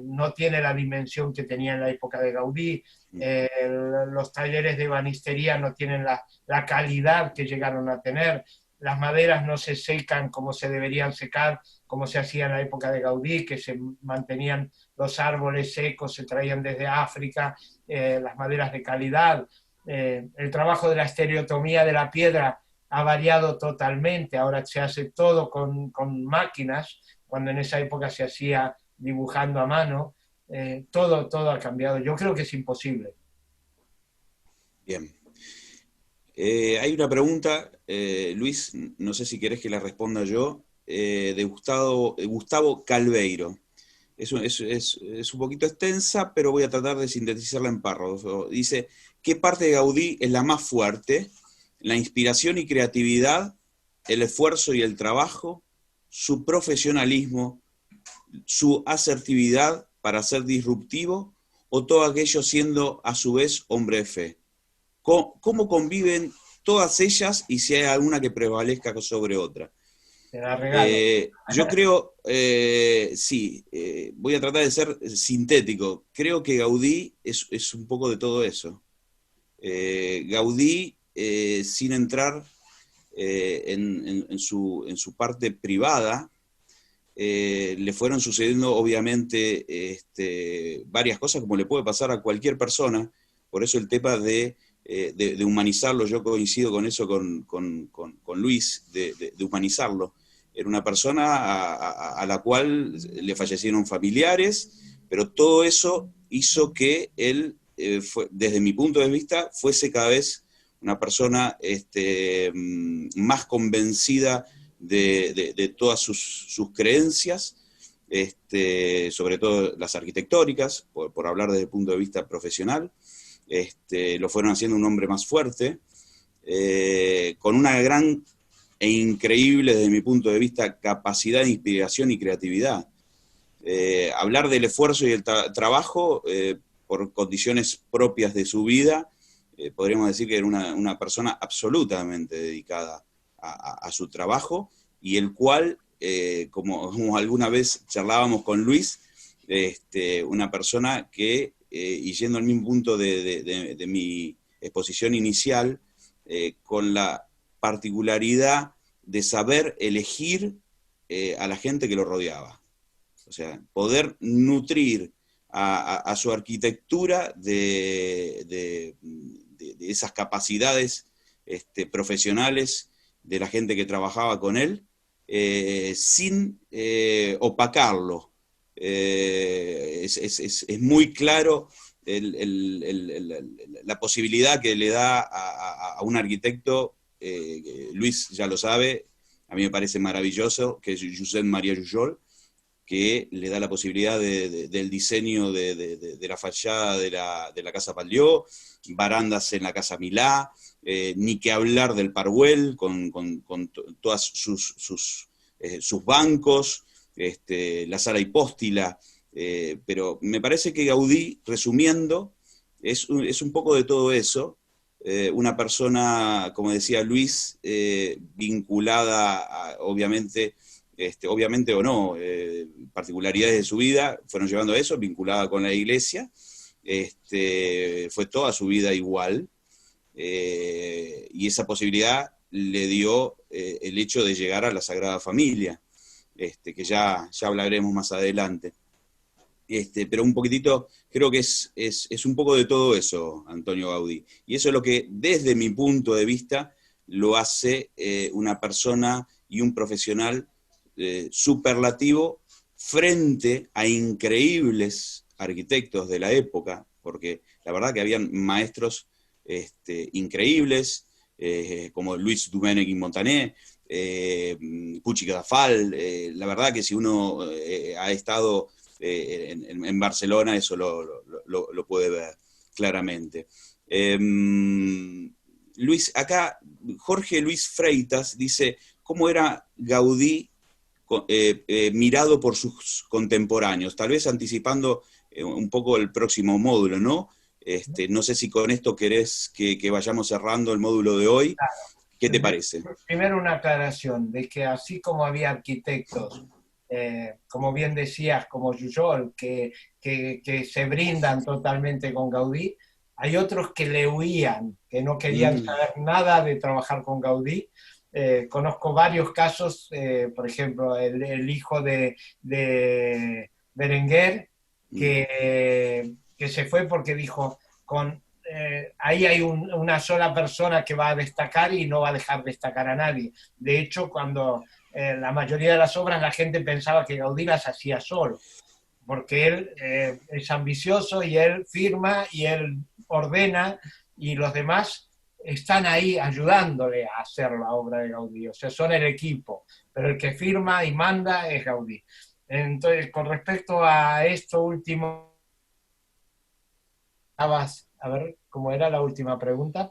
no tiene la dimensión que tenía en la época de Gaudí, los talleres de ebanistería no tienen la calidad que llegaron a tener, las maderas no se secan como se deberían secar, como se hacía en la época de Gaudí, que se mantenían los árboles secos, se traían desde África, las maderas de calidad. El trabajo de la estereotomía de la piedra ha variado totalmente, ahora se hace todo con máquinas, cuando en esa época se hacía dibujando a mano, todo ha cambiado. Yo creo que es imposible. Bien. Hay una pregunta, Luis, no sé si querés que la responda yo, de Gustavo Calveiro. Es un poquito extensa, pero voy a tratar de sintetizarla en párrafos. Dice, ¿qué parte de Gaudí es la más fuerte? La inspiración y creatividad, el esfuerzo y el trabajo, su profesionalismo, su asertividad para ser disruptivo, o todo aquello siendo a su vez hombre de fe. ¿Cómo conviven todas ellas y si hay alguna que prevalezca sobre otra? Te la regalo. Yo creo, sí, voy a tratar de ser sintético. Creo que Gaudí es un poco de todo eso. Gaudí, sin entrar en su parte privada, le fueron sucediendo obviamente varias cosas como le puede pasar a cualquier persona, por eso el tema de humanizarlo, yo coincido con eso con Luis, de humanizarlo. Era una persona a la cual le fallecieron familiares, pero todo eso hizo que él, desde mi punto de vista, fuese cada vez una persona más convencida de todas sus creencias, sobre todo las arquitectónicas, por hablar desde el punto de vista profesional. Lo fueron haciendo un hombre más fuerte, con una gran e increíble, desde mi punto de vista, capacidad de inspiración y creatividad. Hablar del esfuerzo y el trabajo, por condiciones propias de su vida, podríamos decir que era una persona absolutamente dedicada a su trabajo, y el cual, como alguna vez charlábamos con Luis, una persona que, y yendo al mismo punto de mi exposición inicial, con la particularidad de saber elegir a la gente que lo rodeaba. O sea, poder nutrir a su arquitectura de esas capacidades profesionales de la gente que trabajaba con él, sin opacarlo. Es muy claro la posibilidad que le da a un arquitecto, Luis ya lo sabe, a mí me parece maravilloso, que es Josep María Jujol, que le da la posibilidad del diseño de la fachada de la Casa Batlló, barandas en la Casa Milá, ni que hablar del Parwell, con todas sus bancos, la sala hipóstila, pero me parece que Gaudí, resumiendo, es un poco de todo eso, una persona, como decía Luis, vinculada obviamente o no, particularidades de su vida fueron llevando a eso, vinculada con la iglesia, fue toda su vida igual, y esa posibilidad le dio el hecho de llegar a la Sagrada Familia, que ya hablaremos más adelante. Pero un poquitito, creo que es un poco de todo eso, Antonio Gaudí. Y eso es lo que, desde mi punto de vista, lo hace una persona y un profesional superlativo frente a increíbles arquitectos de la época, porque la verdad que habían maestros increíbles, como Luis Domènech y Montané, Puig i Cadafal. La verdad que si uno ha estado en Barcelona, eso lo puede ver claramente. Luis, acá Jorge Luis Freitas dice, ¿cómo era Gaudí mirado por sus contemporáneos? Tal vez anticipando un poco el próximo módulo, ¿no? No sé si con esto querés que vayamos cerrando el módulo de hoy. ¿Qué te parece? Primero una aclaración de que así como había arquitectos, como bien decías, como Jujol, que se brindan totalmente con Gaudí, hay otros que le huían, que no querían saber nada de trabajar con Gaudí. Conozco varios casos, por ejemplo, el hijo de Berenguer, que se fue porque dijo, ahí hay una sola persona que va a destacar y no va a dejar destacar a nadie. De hecho, cuando la mayoría de las obras la gente pensaba que Gaudí las hacía solo, porque él es ambicioso y él firma y él ordena y los demás están ahí ayudándole a hacer la obra de Gaudí, o sea, son el equipo, pero el que firma y manda es Gaudí. Entonces, con respecto a esto último, a ver, ¿cómo era la última pregunta?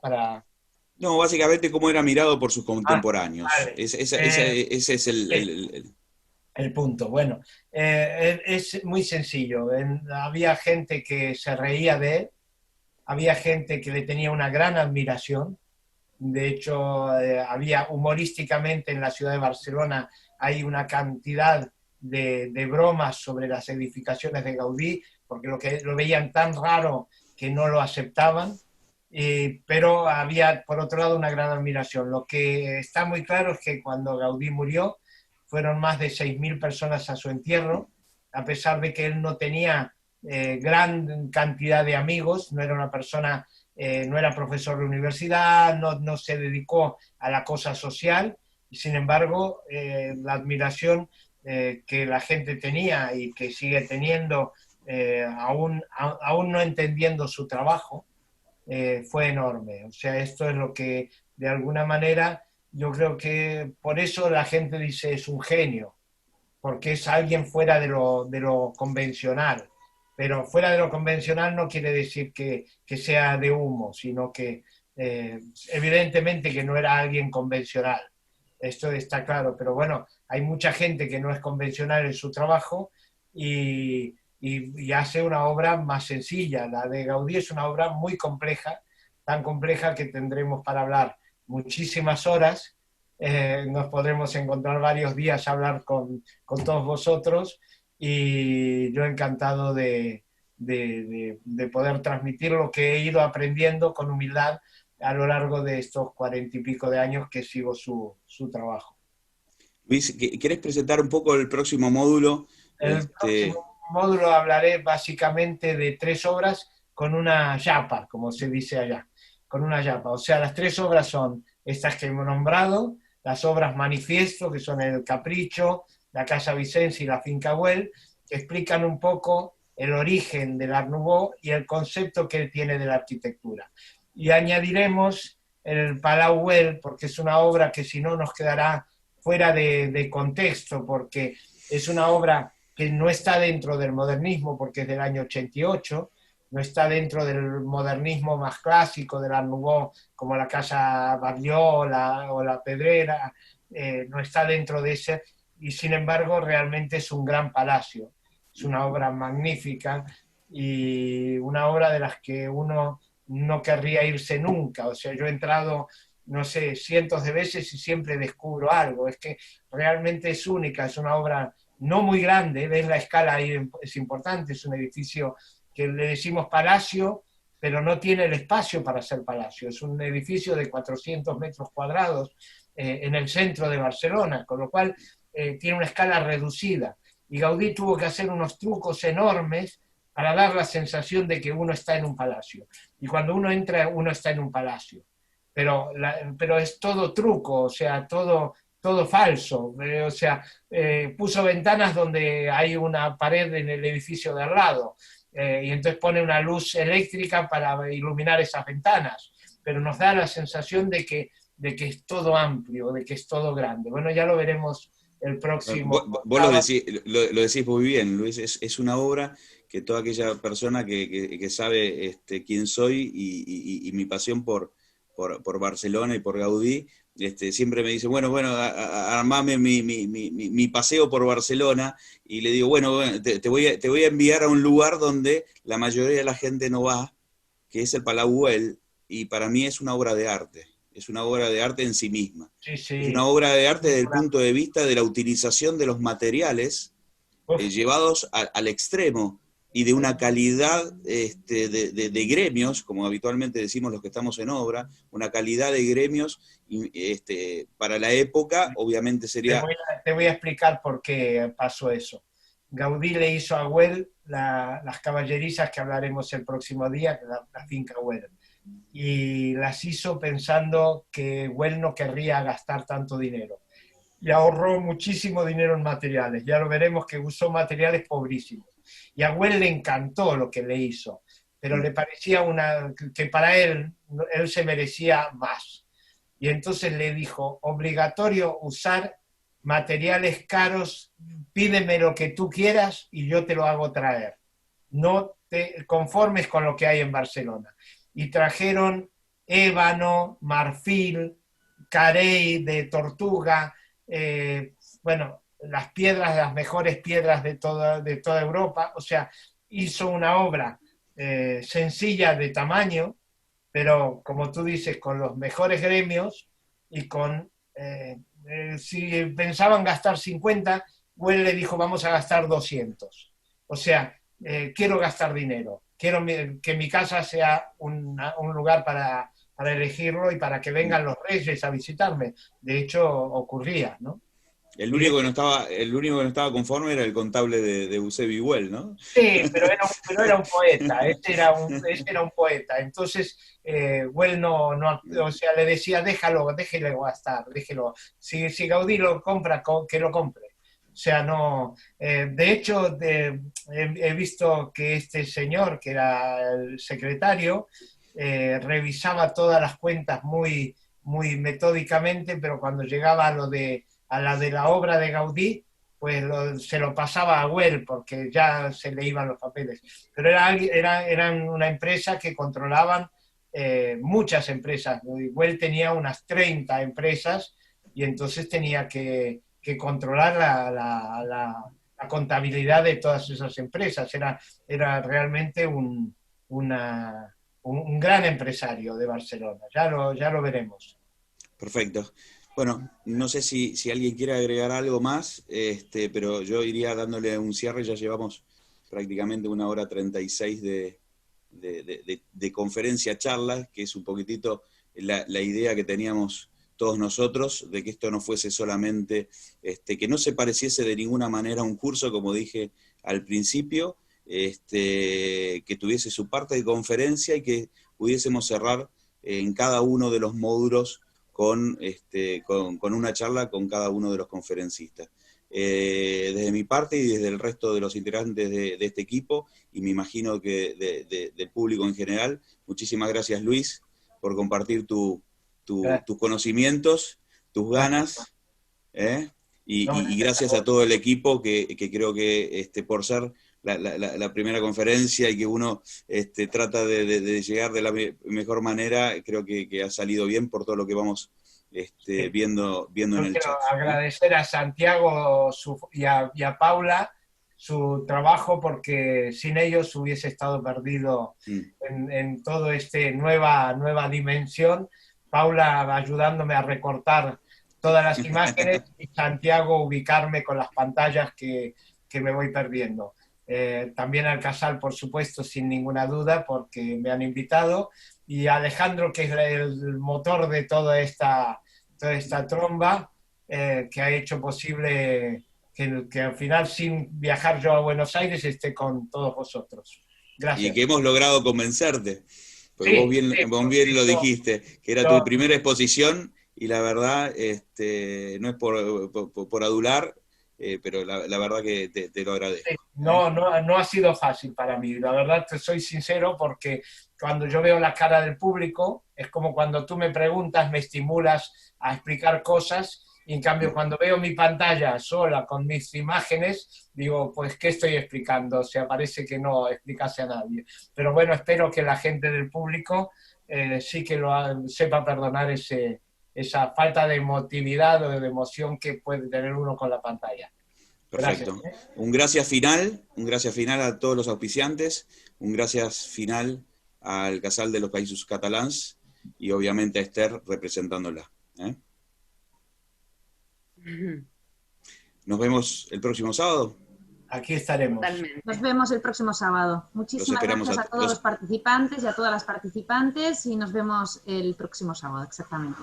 No, básicamente cómo era mirado por sus contemporáneos. Vale. Ese es el punto. Bueno, es muy sencillo. Había gente que se reía de él, había gente que le tenía una gran admiración. De hecho, había humorísticamente en la ciudad de Barcelona hay una cantidad de bromas sobre las edificaciones de Gaudí, porque lo veían tan raro que no lo aceptaban, pero había, por otro lado, una gran admiración. Lo que está muy claro es que cuando Gaudí murió, fueron más de 6.000 personas a su entierro, a pesar de que él no tenía gran cantidad de amigos, no era una persona, no era profesor de universidad, no se dedicó a la cosa social, y sin embargo, la admiración que la gente tenía y que sigue teniendo, aún no entendiendo su trabajo, fue enorme. O sea, esto es lo que, de alguna manera, yo creo que por eso la gente dice es un genio, porque es alguien fuera de lo convencional. Pero fuera de lo convencional no quiere decir que sea de humo, sino que evidentemente que no era alguien convencional. Esto está claro, pero bueno, hay mucha gente que no es convencional en su trabajo y hace una obra más sencilla. La de Gaudí es una obra muy compleja, tan compleja que tendremos para hablar muchísimas horas. Nos podremos encontrar varios días a hablar con todos vosotros y yo encantado de poder transmitir lo que he ido aprendiendo con humildad a lo largo de estos 40 y pico de años que sigo su trabajo. Luis, ¿querés presentar un poco el próximo módulo? El próximo módulo hablaré básicamente de 3 obras con una yapa, como se dice allá, con una yapa. O sea, las 3 obras son estas que hemos nombrado, las obras manifiesto, que son el Capricho, la Casa Vicens y la Finca Güell, que explican un poco el origen del Art Nouveau y el concepto que él tiene de la arquitectura. Y añadiremos el Palau Güell, porque es una obra que si no nos quedará fuera de contexto, porque es una obra que no está dentro del modernismo, porque es del año 88, no está dentro del modernismo más clásico, del Art Nouveau, como la Casa Batlló o la Pedrera, no está dentro de ese, y sin embargo realmente es un gran palacio, es una obra magnífica y una obra de las que uno no querría irse nunca. O sea, yo he entrado, no sé, cientos de veces y siempre descubro algo. Es que realmente es única, es una obra no muy grande, ves la escala ahí, es importante, es un edificio que le decimos palacio, pero no tiene el espacio para ser palacio. Es un edificio de 400 metros cuadrados en el centro de Barcelona, con lo cual tiene una escala reducida. Y Gaudí tuvo que hacer unos trucos enormes para dar la sensación de que uno está en un palacio. Y cuando uno entra, uno está en un palacio. Pero es todo truco, o sea, todo falso. O sea, puso ventanas donde hay una pared en el edificio de al lado. y entonces pone una luz eléctrica para iluminar esas ventanas, pero nos da la sensación de que es todo amplio, de que es todo grande. Bueno, ya lo veremos el próximo Vos sábado. lo decís muy bien, Luis, es una obra que toda aquella persona que sabe quién soy y mi pasión por Barcelona y por Gaudí, siempre me dice, bueno, armame mi paseo por Barcelona, y le digo, bueno, te voy a enviar a un lugar donde la mayoría de la gente no va, que es el Palau Güell, y para mí es una obra de arte. Es una obra de arte en sí misma. Sí, sí. Es una obra de arte desde el punto de vista de la utilización de los materiales llevados al extremo y de una calidad de gremios, como habitualmente decimos los que estamos en obra, una calidad de gremios para la época, obviamente sería... Te voy a explicar por qué pasó eso. Gaudí le hizo a Güell las caballerizas que hablaremos el próximo día, la finca Güell, y las hizo pensando que Güell no querría gastar tanto dinero. Y ahorró muchísimo dinero en materiales. Ya lo veremos que usó materiales pobrísimos. Y a Güell le encantó lo que le hizo, pero le parecía que para él se merecía más. Y entonces le dijo, obligatorio usar materiales caros, pídeme lo que tú quieras y yo te lo hago traer. No te conformes con lo que hay en Barcelona. Y trajeron ébano, marfil, carey de tortuga, bueno, las mejores piedras de toda Europa. O sea, hizo una obra sencilla de tamaño, pero como tú dices, con los mejores gremios y si pensaban gastar 50, Güell le dijo, vamos a gastar 200. O sea, quiero gastar dinero, quiero que mi casa sea un lugar para elegirlo y para que vengan los reyes a visitarme. De hecho, ocurría, ¿no? El único que no estaba conforme era el contable de Eusebio Güell, ¿no? Sí, pero era un poeta, este era un poeta. Entonces, Güell o sea, le decía, déjelo gastar, déjelo. Si Gaudí lo compra, que lo compre. O sea, no. De hecho, he visto que este señor, que era el secretario, revisaba todas las cuentas muy, muy metódicamente, pero cuando llegaba a la de la obra de Gaudí, pues se lo pasaba a Güell porque ya se le iban los papeles. Pero eran una empresa que controlaban muchas empresas. Güell tenía unas 30 empresas y entonces tenía que controlar la contabilidad de todas esas empresas. Era realmente un gran empresario de Barcelona. Ya lo veremos. Perfecto. Bueno, no sé si alguien quiere agregar algo más, pero yo iría dándole un cierre. Ya llevamos prácticamente 1 hora 36 de conferencia charla, que es un poquitito la idea que teníamos todos nosotros, de que esto no fuese solamente, que no se pareciese de ninguna manera a un curso, como dije al principio, que tuviese su parte de conferencia y que pudiésemos cerrar en cada uno de los módulos con una charla con cada uno de los conferencistas. Desde mi parte y desde el resto de los integrantes de este equipo, y me imagino que del público en general, muchísimas gracias, Luis, por compartir tus conocimientos, tus ganas, y gracias a todo el equipo que creo que por ser la primera conferencia y que uno trata de llegar de la mejor manera, creo que ha salido bien por todo lo que vamos viendo en el chat. Quiero agradecer a Santiago y a Paula su trabajo, porque sin ellos hubiese estado perdido en todo nueva dimensión. Paula ayudándome a recortar todas las imágenes y Santiago ubicarme con las pantallas que me voy perdiendo. También al Casal, por supuesto, sin ninguna duda, porque me han invitado, y a Alejandro, que es el motor de toda esta tromba, que ha hecho posible que al final, sin viajar yo a Buenos Aires, esté con todos vosotros. Gracias. Y que hemos logrado convencerte, porque sí, vos bien lo dijiste, que era tu primera exposición, y la verdad, no es por adular, pero la verdad que te lo agradezco. Sí, no ha sido fácil para mí, la verdad te soy sincero, porque cuando yo veo la cara del público, es como cuando tú me preguntas, me estimulas a explicar cosas, y en cambio cuando veo mi pantalla sola con mis imágenes, digo, pues ¿qué estoy explicando? O sea, parece que no explicase a nadie. Pero bueno, espero que la gente del público sí que sepa perdonar esa falta de emotividad o de emoción que puede tener uno con la pantalla. Perfecto. Gracias. Un gracias final a todos los auspiciantes, un gracias final al Casal de los Països Catalans y obviamente a Esther representándola. Nos vemos el próximo sábado. Aquí estaremos. Totalmente. Nos vemos el próximo sábado. Muchísimas gracias a todos los participantes y a todas las participantes, y nos vemos el próximo sábado, exactamente.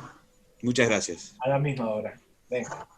Muchas gracias. A la misma hora. Venga.